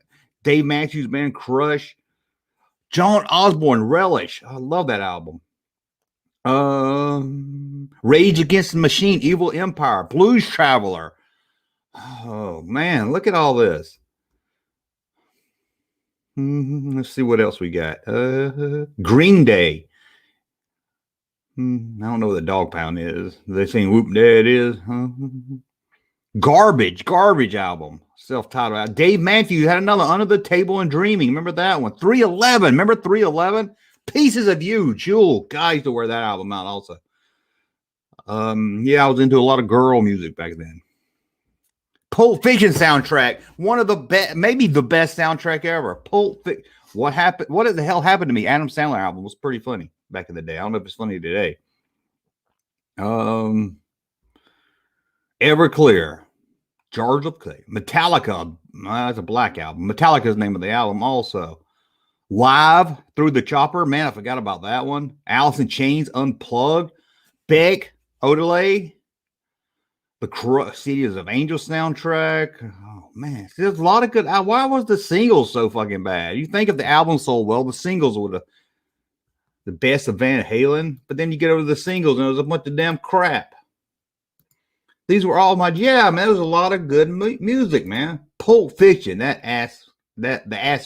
Dave Matthews Band, Crush, John Osborne, Relish. I love that album. Rage Against the Machine, Evil Empire, Blues Traveler. Oh man, look at all this. Let's see what else we got. Green Day. I don't know what the Dog Pound is. They sing Whoop There It Is. Garbage album. Self-titled out. Dave Matthews had another Under the Table and Dreaming. Remember that one? 311. Remember 311? Pieces of You. Jewel. Guys to wear that album out also. Yeah, I was into a lot of girl music back then. Pulp Fiction soundtrack. One of the best, maybe the best soundtrack ever. Pulp Fiction. What happened? What the hell happened to me? Adam Sandler album was pretty funny back in the day. I don't know if it's funny today. Everclear. Jars of Clay. Metallica. That's a black album. Metallica's the name of the album also. Live Through the Chopper. Man, I forgot about that one. Alice in Chains Unplugged. Beck. Odelay. The Cities of Angels soundtrack. Oh, man. There's a lot of good. Why was the singles so fucking bad? You think if the album sold well, the singles would have the best of Van Halen. But then you get over the singles and it was a bunch of damn crap. These were all man, there was a lot of good music, man. Pulp Fiction, the ass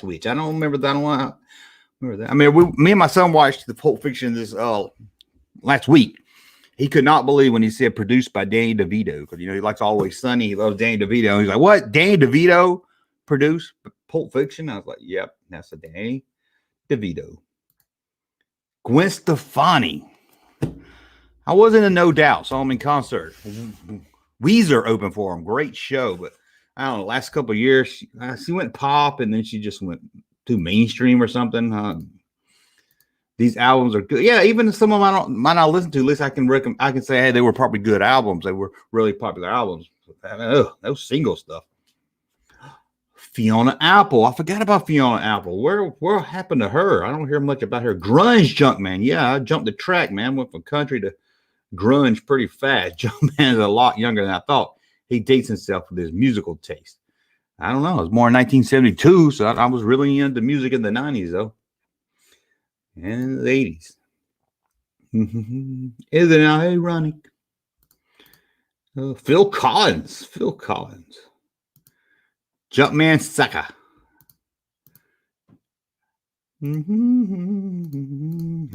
witch. I don't remember that. I don't remember that. I mean, me and my son watched the Pulp Fiction this last week. He could not believe when he said produced by Danny DeVito, because he likes Always Sunny. He loves Danny DeVito. And he's like, "What? Danny DeVito produced Pulp Fiction?" I was like, "Yep, that's a Danny DeVito." Gwen Stefani. I wasn't in No Doubt. Saw him in concert. Weezer opened for him. Great show. But I don't know, last couple of years, she went pop and then she just went too mainstream or something. These albums are good. Yeah, even some of them I might not listen to. At least I can say, hey, they were probably good albums. They were really popular albums. no single stuff. Fiona Apple. I forgot about Fiona Apple. Where happened to her? I don't hear much about her. Grunge Junkman. Yeah, I jumped the track, man. Went from country to grunge pretty fast. Junkman is a lot younger than I thought. He dates himself with his musical taste. I don't know. It was more in 1972, so I was really into music in the 90s, though. And the 80s. Isn't it ironic? Phil Collins. Jumpman Sucker.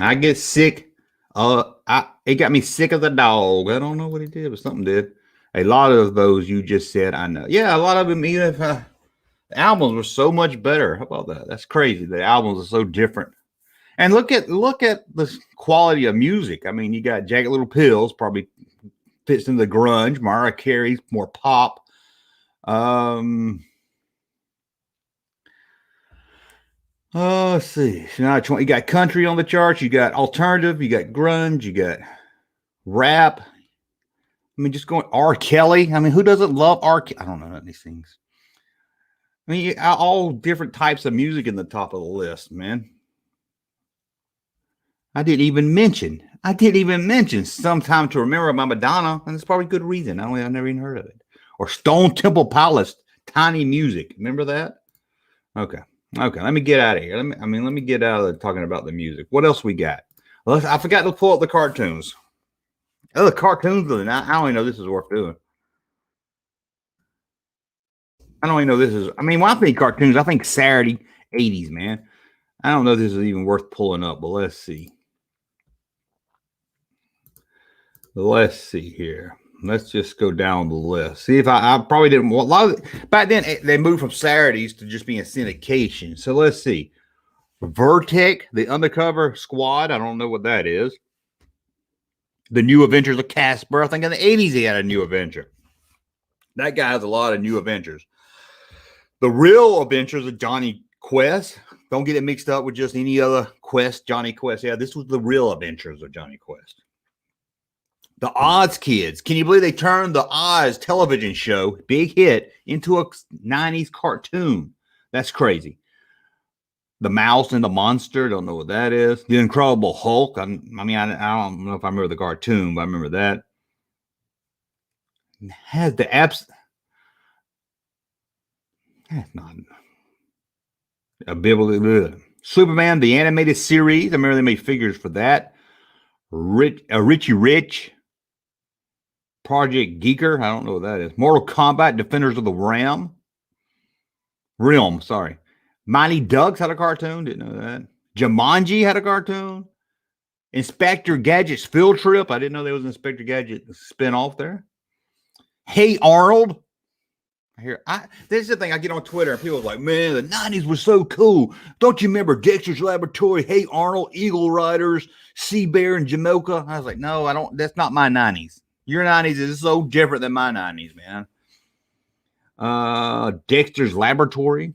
I get sick. It got me sick of the dog. I don't know what he did, but something did. A lot of those you just said, I know. Yeah, a lot of them, even if the albums were so much better. How about that? That's crazy. The albums are so different. And look at the quality of music. I mean, you got Jagged Little Pills, probably fits into the grunge. Mariah Carey's more pop. Let's see. So now you got country on the charts. You got alternative. You got grunge. You got rap. I mean, just going R. Kelly. I mean, who doesn't love R. Kelly? I don't know none of these things. I mean, all different types of music in the top of the list, man. I didn't even mention Sometime to Remember by Madonna, and it's probably good reason. I've never even heard of it. Or Stone Temple Pilots, Tiny Music. Remember that? Okay. Let me get out of here. Let me get out of talking about the music. What else we got? Well, I forgot to pull up the cartoons. Oh, the cartoons of the night. I don't even know this is worth doing. I don't even know this is. I mean, when I think cartoons, I think Saturday 80s, man. I don't know if this is even worth pulling up, but let's see. Let's see here. Let's just go down the list. See if I probably didn't. Well, a lot of back then they moved from Saturdays to just being syndication. So let's see. Vertec, the Undercover Squad. I don't know what that is. The New Adventures of Casper. I think in the 80s he had a new adventure. That guy has a lot of new adventures. The Real Adventures of Johnny Quest. Don't get it mixed up with just any other Quest, Johnny Quest. Yeah, this was the Real Adventures of Johnny Quest. The Oz Kids. Can you believe they turned the Oz television show, big hit, into a 90s cartoon? That's crazy. The Mouse and the Monster. Don't know what that is. The Incredible Hulk. I don't know if I remember the cartoon, but I remember that. It has the apps. That's not a biblical. Superman, the animated series. I remember they made figures for that. Richie Rich. Project Geeker. I don't know what that is. Mortal Kombat, Defenders of the Realm. Sorry. Mighty Ducks had a cartoon. Didn't know that. Jumanji had a cartoon. Inspector Gadget's Field Trip. I didn't know there was an Inspector Gadget spinoff there. Hey Arnold. This is the thing. I get on Twitter and people are like, man, the 90s was so cool. Don't you remember Dexter's Laboratory, Hey Arnold, Eagle Riders, Sea Bear, and Jamocha? I was like, no, I don't. That's not my 90s. Your 90s is so different than my 90s, man. Dexter's Laboratory.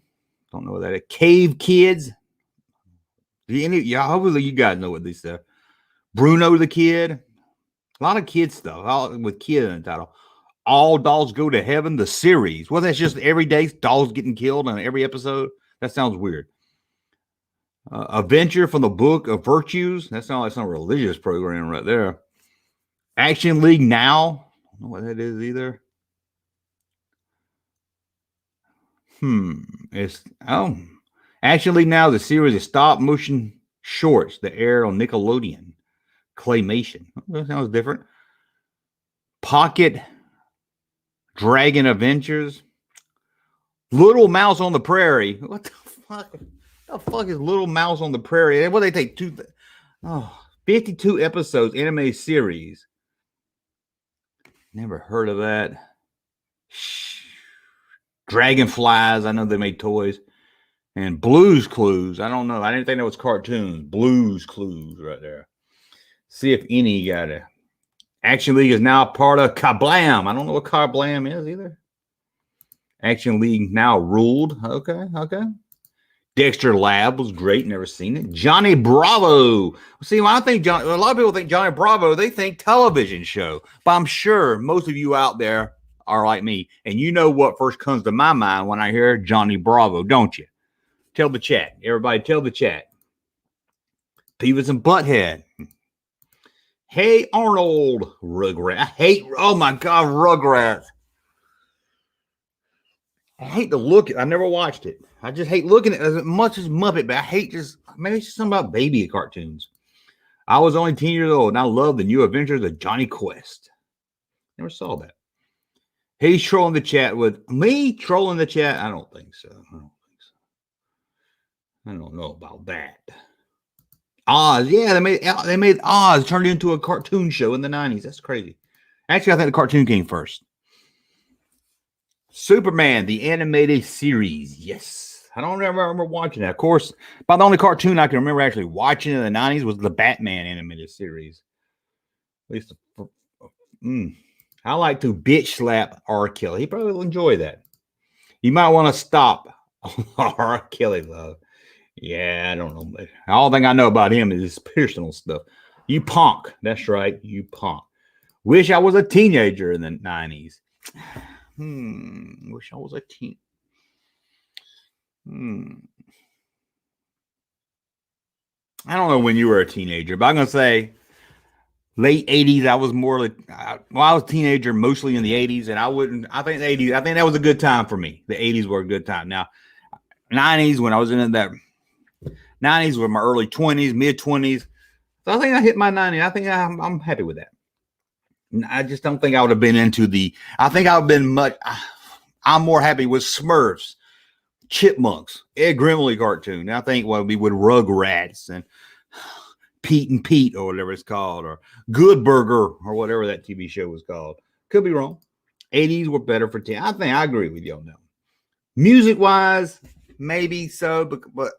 Don't know what that is. Cave Kids. Hopefully you guys know what these are. Bruno the Kid. A lot of kid stuff. All with kid in the title. All Dolls Go to Heaven, the series. Well, that's just every day dolls getting killed on every episode. That sounds weird. Adventure from the Book of Virtues. That sounds like some religious program right there. Action League Now. I don't know what that is either. Action League Now is a series of stop motion shorts that aired on Nickelodeon. Claymation. That sounds different. Pocket Dragon Adventures. Little Mouse on the Prairie. What the fuck? What the fuck is Little Mouse on the Prairie? What they take 52 episodes, anime series. Never heard of that. Dragonflies. I know they made toys. And Blue's Clues. I don't know. I didn't think that was cartoons. Blue's Clues right there. See if any got it. Action League is now part of Kablam. I don't know what Kablam is either. Action League Now Ruled. Okay. Dexter Lab was great. Never seen it. Johnny Bravo. See, when I think a lot of people think Johnny Bravo, they think television show. But I'm sure most of you out there are like me. And you know what first comes to my mind when I hear Johnny Bravo, don't you? Tell the chat. Everybody tell the chat. Beavis and Butthead. Hey, Arnold. Rugrat. Oh my God, Rugrats. I hate to look at. I never watched it. I just hate looking at it as much as Muppet, but I hate maybe it's just something about baby cartoons. I was only 10 years old and I loved the new adventures of Johnny Quest. Never saw that. He's trolling the chat with me trolling the chat. I don't think so. I don't know about that. Oz, yeah, they made Oz turned into a cartoon show in the 90s. That's crazy. Actually, I think the cartoon came first. Superman, the animated series. Yes. I don't remember watching that. Of course, about the only cartoon I can remember actually watching in the 90s was the Batman animated series. At least I like to bitch slap R. Kelly. He probably will enjoy that. You might want to stop R. Kelly love. Yeah, I don't know. All thing I know about him is his personal stuff. You punk. That's right. You punk. Wish I was a teenager in the 90s. Wish I was a teen. I don't know when you were a teenager, but I'm going to say late 80s. I was more like, I was a teenager mostly in the 80s, and I think the 80s, I think that was a good time for me. The 80s were a good time. Now, 90s, when I was in that 90s were my early 20s, mid 20s. So I think I hit my 90s. I think I'm happy with that. I just don't think I would have been into I think I would have been I'm more happy with Smurfs, Chipmunks, Ed Grimley cartoon. I think what would be with Rugrats and Pete and Pete or whatever it's called, or Good Burger or whatever that TV show was called. Could be wrong. 80s were better for 10. I think I agree with you on that. Music wise, maybe so, but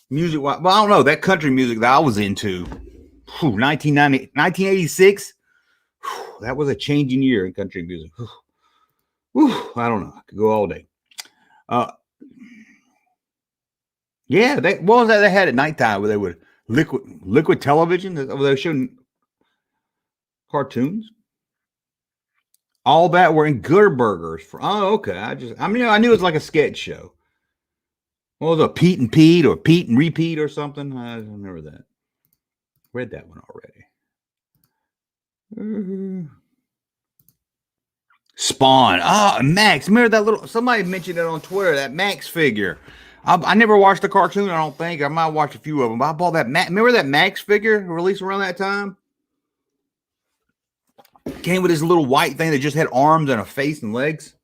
music wise, well, I don't know. That country music that I was into, 1986, that was a changing year in country music. I don't know. I could go all day. Yeah, what was that they had at nighttime where they would liquid television? They were showing cartoons. All that were in Good Burgers. Oh, okay. I knew it was like a sketch show. What was it, Pete and Pete or Pete and Repeat or something? I don't remember that. Read that one already. Spawn. Max. Remember that little, somebody mentioned it on Twitter, that Max figure. I never watched the cartoon, I don't think. I might watch a few of them, but I bought that remember that Max figure released around that time? Came with this little white thing that just had arms and a face and legs.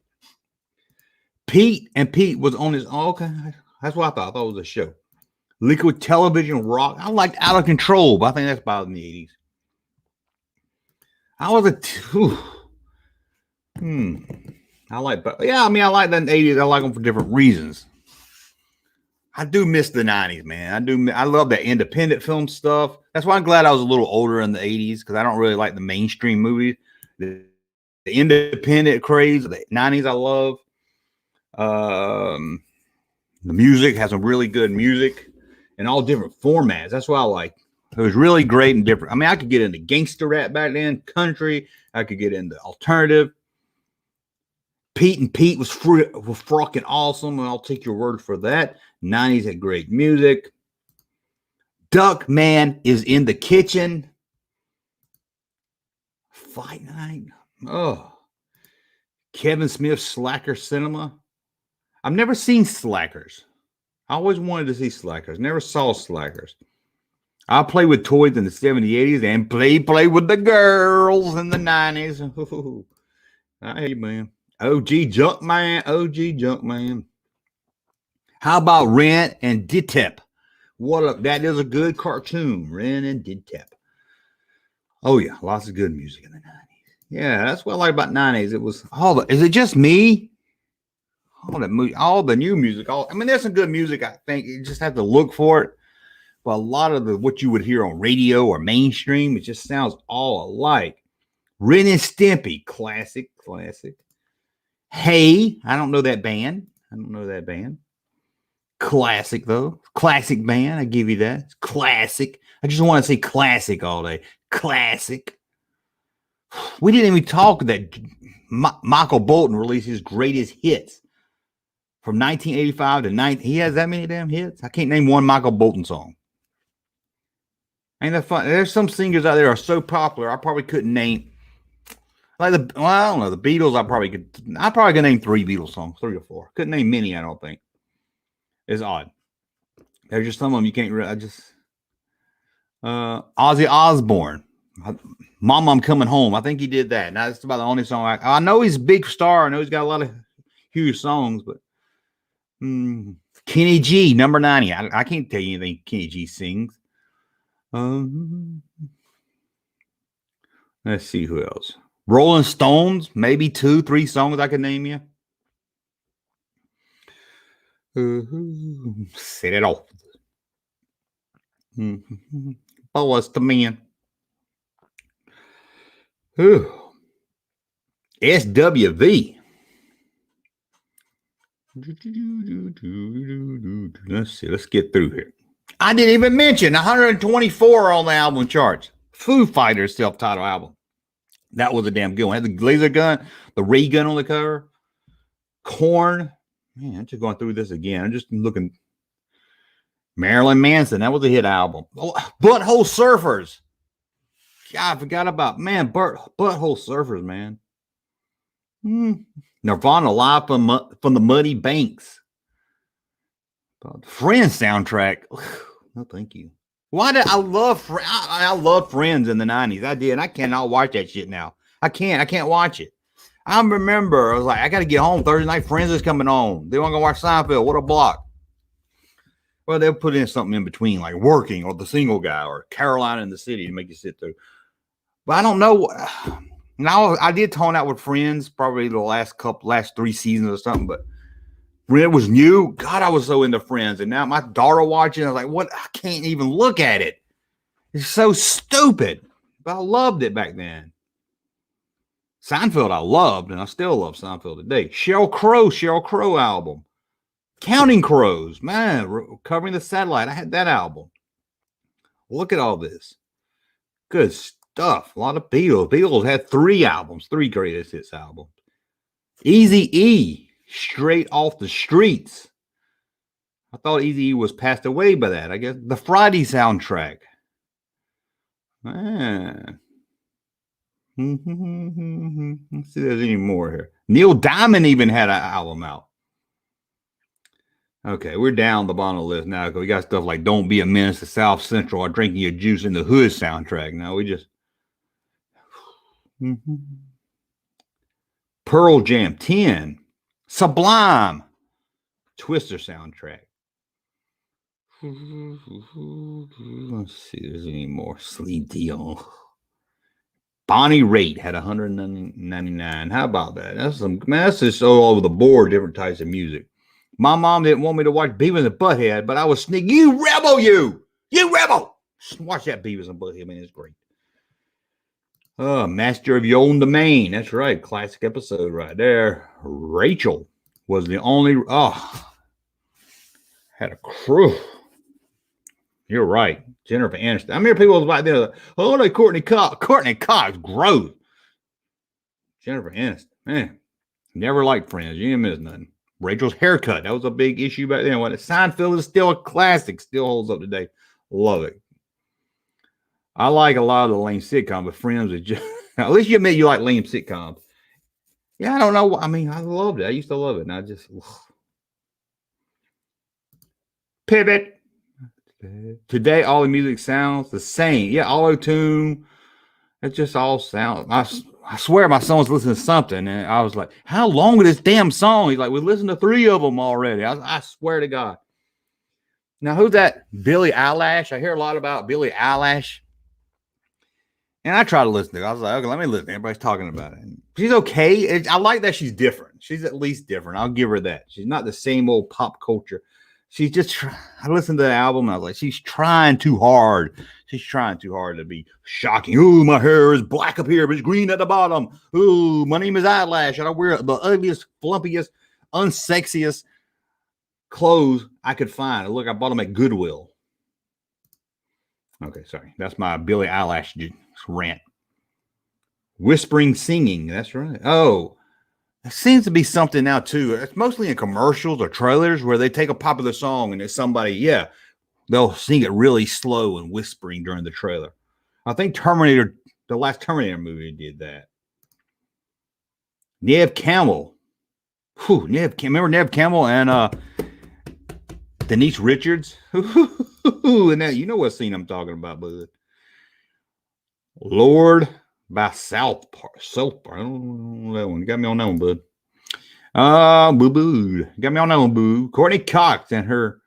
Pete was on his, okay. That's what I thought. I thought it was a show. Liquid Television Rock. I liked Out of Control, but I think that's about in the 80s. I like that in the 80s. I like them for different reasons. I do miss the 90s, man. I love that independent film stuff. That's why I'm glad I was a little older in the 80s, because I don't really like the mainstream movies. The independent craze of the 90s I love. The music has some really good music in all different formats. That's what I like. It was really great and different. I mean, I could get into gangster rap back then, country. I could get into alternative. Pete and Pete was fucking awesome, and I'll take your word for that. 90s had great music. Duck Man is in the kitchen. Fight Night. Oh. Kevin Smith, Slacker Cinema. I've never seen Slackers. I always wanted to see Slackers. Never saw Slackers. I played with toys in the 70s, 80s, and play with the girls in the 90s. Ooh, I hate you, man. OG Junkman. How about Ren and Diptep? That is a good cartoon. Ren and Diptep. Oh yeah, lots of good music in the 90s. Yeah, that's what I like about 90s. It was is it just me? All the new music. There's some good music. I think you just have to look for it. But a lot of what you would hear on radio or mainstream, it just sounds all alike. Ren and Stimpy, classic. Hey, I don't know that band. Classic though. Classic band. I give you that. It's classic. I just want to say classic all day. Classic. We didn't even talk that Michael Bolton released his greatest hits from 1985 to 90. He has that many damn hits. I can't name one Michael Bolton song. Ain't that fun? There's some singers out there are so popular. I probably couldn't name. I don't know. The Beatles, I probably could name 3 Beatles songs, 3 or 4. Couldn't name many, I don't think. It's odd. There's just some of them you can't really. Ozzy Osbourne, Mama, I'm Coming Home. I think he did that. Now, that's about the only song I know he's a big star. I know he's got a lot of huge songs, but Kenny G, number 90. I can't tell you anything Kenny G sings. Let's see who else. Rolling Stones, maybe 2, 3 songs I can name you. Set it off. Boys to men. SWV. Let's see. Let's get through here. I didn't even mention 124 on the album charts. Foo Fighters self-titled album. That was a damn good one. Had the laser gun, the ray gun on the cover. Korn. Man, I'm just going through this again. I'm just looking. Marilyn Manson. That was a hit album. Oh, Butthole Surfers. God, I forgot about, man, Butthole Surfers, man. Nirvana Live from the Muddy Banks. Friends soundtrack. No, thank you. Why did I love I loved Friends in the 90s? I did. I cannot watch that shit now. I can't watch it. I remember I was like, I got to get home Thursday night. Friends is coming on. They want to go watch Seinfeld. What a block. Well, they'll put in something in between, like Working or The Single Guy or Carolina in the City to make you sit through. But I don't know. Now I did tone out with Friends probably the last 3 seasons or something, but when it was new, God, I was so into Friends. And now my daughter watching, I was like, what? I can't even look at it. It's so stupid. But I loved it back then. Seinfeld I loved, and I still love Seinfeld today. Sheryl Crow album. Counting Crows, man, Covering the Satellite. I had that album. Look at all this. Good stuff. A lot of Beatles. Beatles had 3 albums, 3 greatest hits albums. Eazy-E, Straight Off the Streets. I thought Eazy-E was passed away by that. I guess the Friday soundtrack. Man. Let's see if there's any more here. Neil Diamond even had an album out. Okay, we're down the bottom of the list now because we got stuff like Don't Be a Menace to South Central or Drinking Your Juice in the Hood soundtrack. Now we just Pearl Jam 10, Sublime, Twister soundtrack. Let's see if there's any more. Celine Dion. Bonnie Raitt had 199. How about that? That's some, man, that's just all over the board, different types of music. My mom didn't want me to watch Beavis and Butthead, but I was sneaking. You rebel, you rebel. Watch that Beavis and Butthead, man. It's great. Master of Your Own Domain. That's right. Classic episode right there. Rachel was the only. Had a crew. You're right. Jennifer Aniston. I remember people was like, oh, no, Courtney Cox. Courtney Cox, gross. Jennifer Aniston. Man, never liked Friends. You didn't miss nothing. Rachel's haircut. That was a big issue back then. When Seinfeld is still a classic, still holds up today. Love it. I like a lot of the lame sitcoms, but Friends is just, at least you admit you like lame sitcoms. Yeah, I don't know. I mean, I loved it. I used to love it. And I just, pivot. Today, all the music sounds the same. Yeah, auto-tune. It just all sounds. I swear my son was listening to something, and I was like, how long is this damn song? He's like, we listened to 3 of them already. I swear to God. Now, who's that? Billie Eilish. I hear a lot about Billie Eilish. And I try to listen to it. I was like, okay, let me listen. Everybody's talking about it. She's okay. I like that she's different. She's at least different. I'll give her that. She's not the same old pop culture. She's just, I listened to the album, and I was like, she's trying too hard. She's trying too hard to be shocking. Ooh, my hair is black up here, but it's green at the bottom. Ooh, my name is Eyelash, and I wear the ugliest, flumpiest, unsexiest clothes I could find. Look, I bought them at Goodwill. Okay, sorry. That's my Billie Eilish rant. Whispering singing. That's right. Oh, it seems to be something now too. It's mostly in commercials or trailers where they take a popular song and it's somebody, they'll sing it really slow and whispering during the trailer. I think Terminator, the last Terminator movie did that. Nev Campbell. Remember Nev Campbell and Denise Richards? And that, you know what scene I'm talking about, bud. Lord by South Park. I don't know that one. Got me on that one, bud. Boo. Got me on that one, boo. Courtney Cox and her.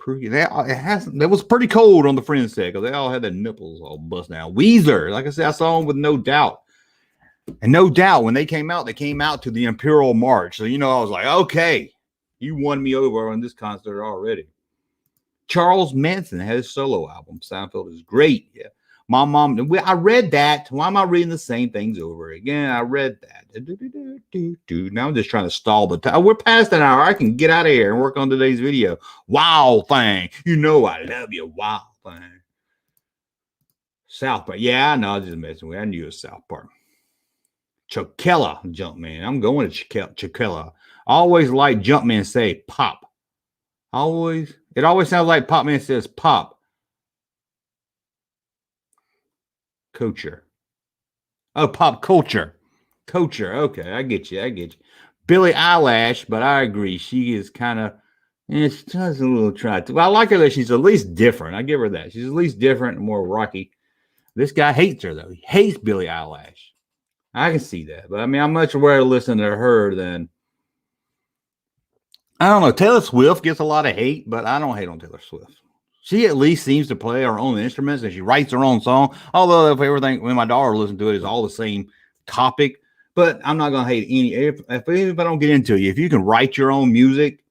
It was pretty cold on the Friends set because they all had their nipples all bust down. Weezer, like I said, I saw them with No Doubt. And No Doubt, when they came out to the Imperial March. So, I was like, okay, you won me over on this concert already. Charles Manson had his solo album. Seinfeld is great. Yeah. My mom, I read that. Why am I reading the same things over again? I read that. Now I'm just trying to stall the time. We're past an hour. I can get out of here and work on today's video. Wow thing. I love you. Wow thing. South Park. Yeah, I know. I was just messing with you. I knew it was South Park. Chokella Jumpman. I'm going to Chokella. Always like Jumpman say pop. It always sounds like Pop Man says pop. Culture. Oh, pop culture. Culture. Okay, I get you. Billie Eilish, but I agree. She is kind of, she does a little try to. Well, I like her that she's at least different. I give her that. She's at least different and more rocky. This guy hates her, though. He hates Billie Eilish. I can see that. But, I'm much rather listen to her than, I don't know. Taylor Swift gets a lot of hate, but I don't hate on Taylor Swift. She at least seems to play her own instruments and she writes her own song. Although if everything, when my daughter listens to it, is all the same topic. But I'm not going to hate any. If I don't get into you, if you can write your own music,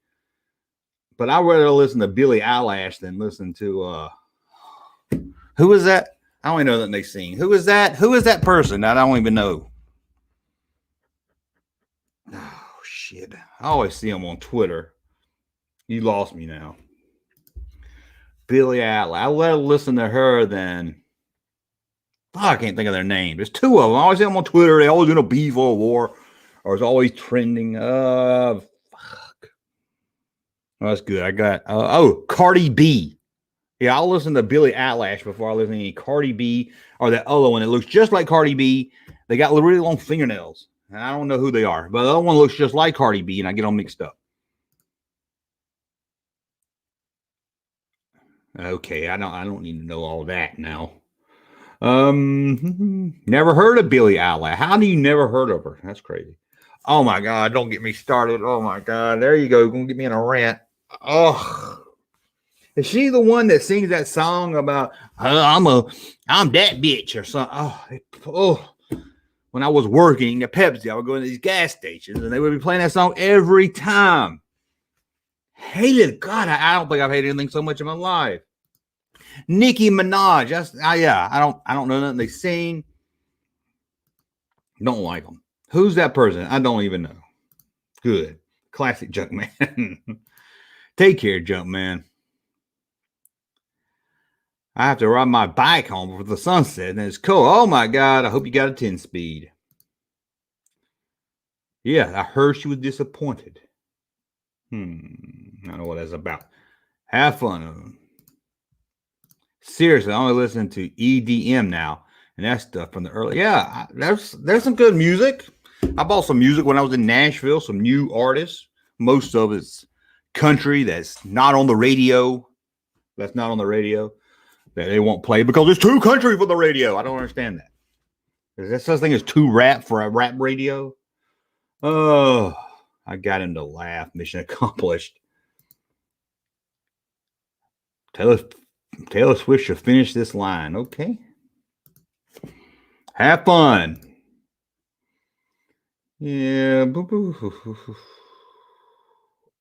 but I'd rather listen to Billie Eilish than listen to, who is that? I don't even know that they sing. Who is that? Who is that person? I don't even know. Oh, shit. I always see them on Twitter. You lost me now. Billie Eilish. I'd rather listen to her than. I can't think of their name. There's two of them. I always see them on Twitter. They always in a beef or a war, or it's always trending. Fuck. Oh, that's good. I got. Cardi B. Yeah, I'll listen to Billie Eilish before I listen to any Cardi B or that other one. It looks just like Cardi B. They got really long fingernails, and I don't know who they are. But the other one looks just like Cardi B, and I get them mixed up. Okay, I don't need to know all that now. Never heard of Billie Eilish. How do you never heard of her? That's crazy. Oh my God, don't get me started. Oh my God, there you go. You're gonna get me in a rant. Oh, is she the one that sings that song about I'm that bitch or something? Oh, when I was working at Pepsi, I would go to these gas stations and they would be playing that song every time. Hated God, I don't think I've hated anything so much in my life. Nicki Minaj, I don't know nothing they sing. Don't like them. Who's that person? I don't even know. Good. Classic Junkman. Take care, Junkman. I have to ride my bike home before the sunset, and it's cold. Oh my God, I hope you got a 10-speed. Yeah, I heard she was disappointed. I don't know what that's about. Have fun. Seriously, I only listen to EDM now, and that stuff from the early. Yeah, there's some good music. I bought some music when I was in Nashville. Some new artists. Most of it's country that's not on the radio. That they won't play because it's too country for the radio. I don't understand that. Is there such thing as too rap for a rap radio? Oh, I got him to laugh. Mission accomplished. Taylor Swift should finish this line. Okay. Have fun. Yeah.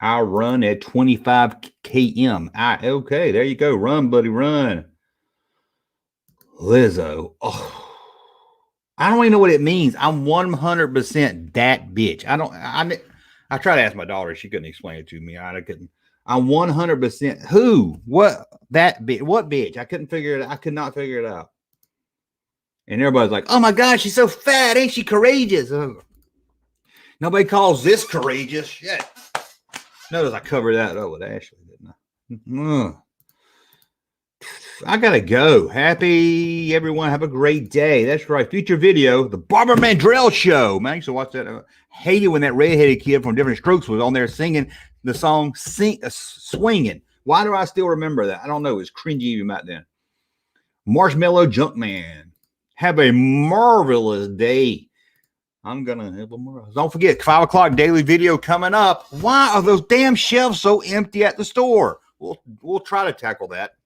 I run at 25 km. Okay, there you go. Run, buddy, run. Lizzo. Oh, I don't even know what it means. I'm 100% that bitch. I tried to ask my daughter. She couldn't explain it to me. I couldn't. I'm 100% who? What? That bitch? What bitch? I couldn't figure it out. I could not figure it out. And everybody's like, oh my God, she's so fat. Ain't she courageous? Nobody calls this courageous. Shit. Notice I covered that up with Ashley, didn't I? I gotta go. Happy everyone. Have a great day. That's right. Future video, the Barbara Mandrell Show. Man, I used to watch that. I hated when that redheaded kid from Different Strokes was on there singing the song Swinging. Why do I still remember that? I don't know. It was cringy even back then. Marshmallow Junkman. Have a marvelous day. I'm gonna have a marvelous. Don't forget, 5 o'clock daily video coming up. Why are those damn shelves so empty at the store? We'll try to tackle that.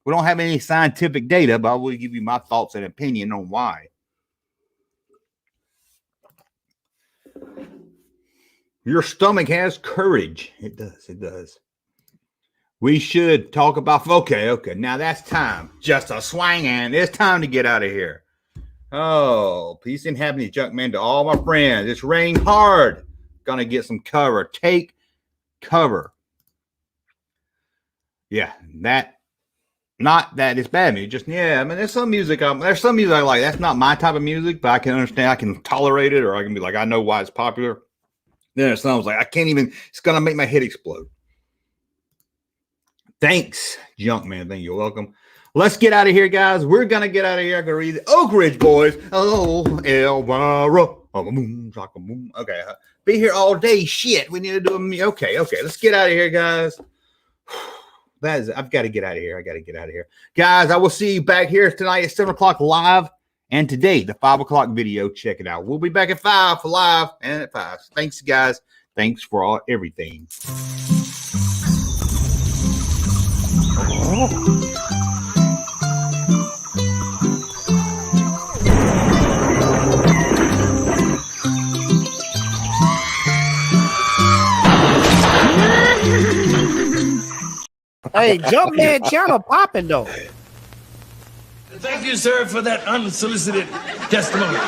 We don't have any scientific data, but I will give you my thoughts and opinion on why. Your stomach has courage. It does. It does. We should talk about, okay. Now that's time. Just a swinging. It's time to get out of here. Oh, peace and happiness, Junkman, to all my friends. It's raining hard. Gonna get some cover. Take cover. Yeah, not that it's bad music. Just, yeah, I mean, there's some music I like. That's not my type of music, but I can understand. I can tolerate it, or I can be like, I know why it's popular. Then there's some like, I can't even, it's gonna make my head explode. Thanks, Junkman. Thank you. Welcome. Let's get out of here, guys. We're going to get out of here. I'm going to read the Oak Ridge Boys. Oh, Elvira. Okay. Be here all day. Shit. We need to do a... Okay. Let's get out of here, guys. I've got to get out of here. I got to get out of here. Guys, I will see you back here tonight at 7 o'clock live. And today, the 5 o'clock video. Check it out. We'll be back at 5 for live and at 5. Thanks, guys. Thanks for everything. Hey, Junkman channel popping though. Thank you, sir, for that unsolicited testimony.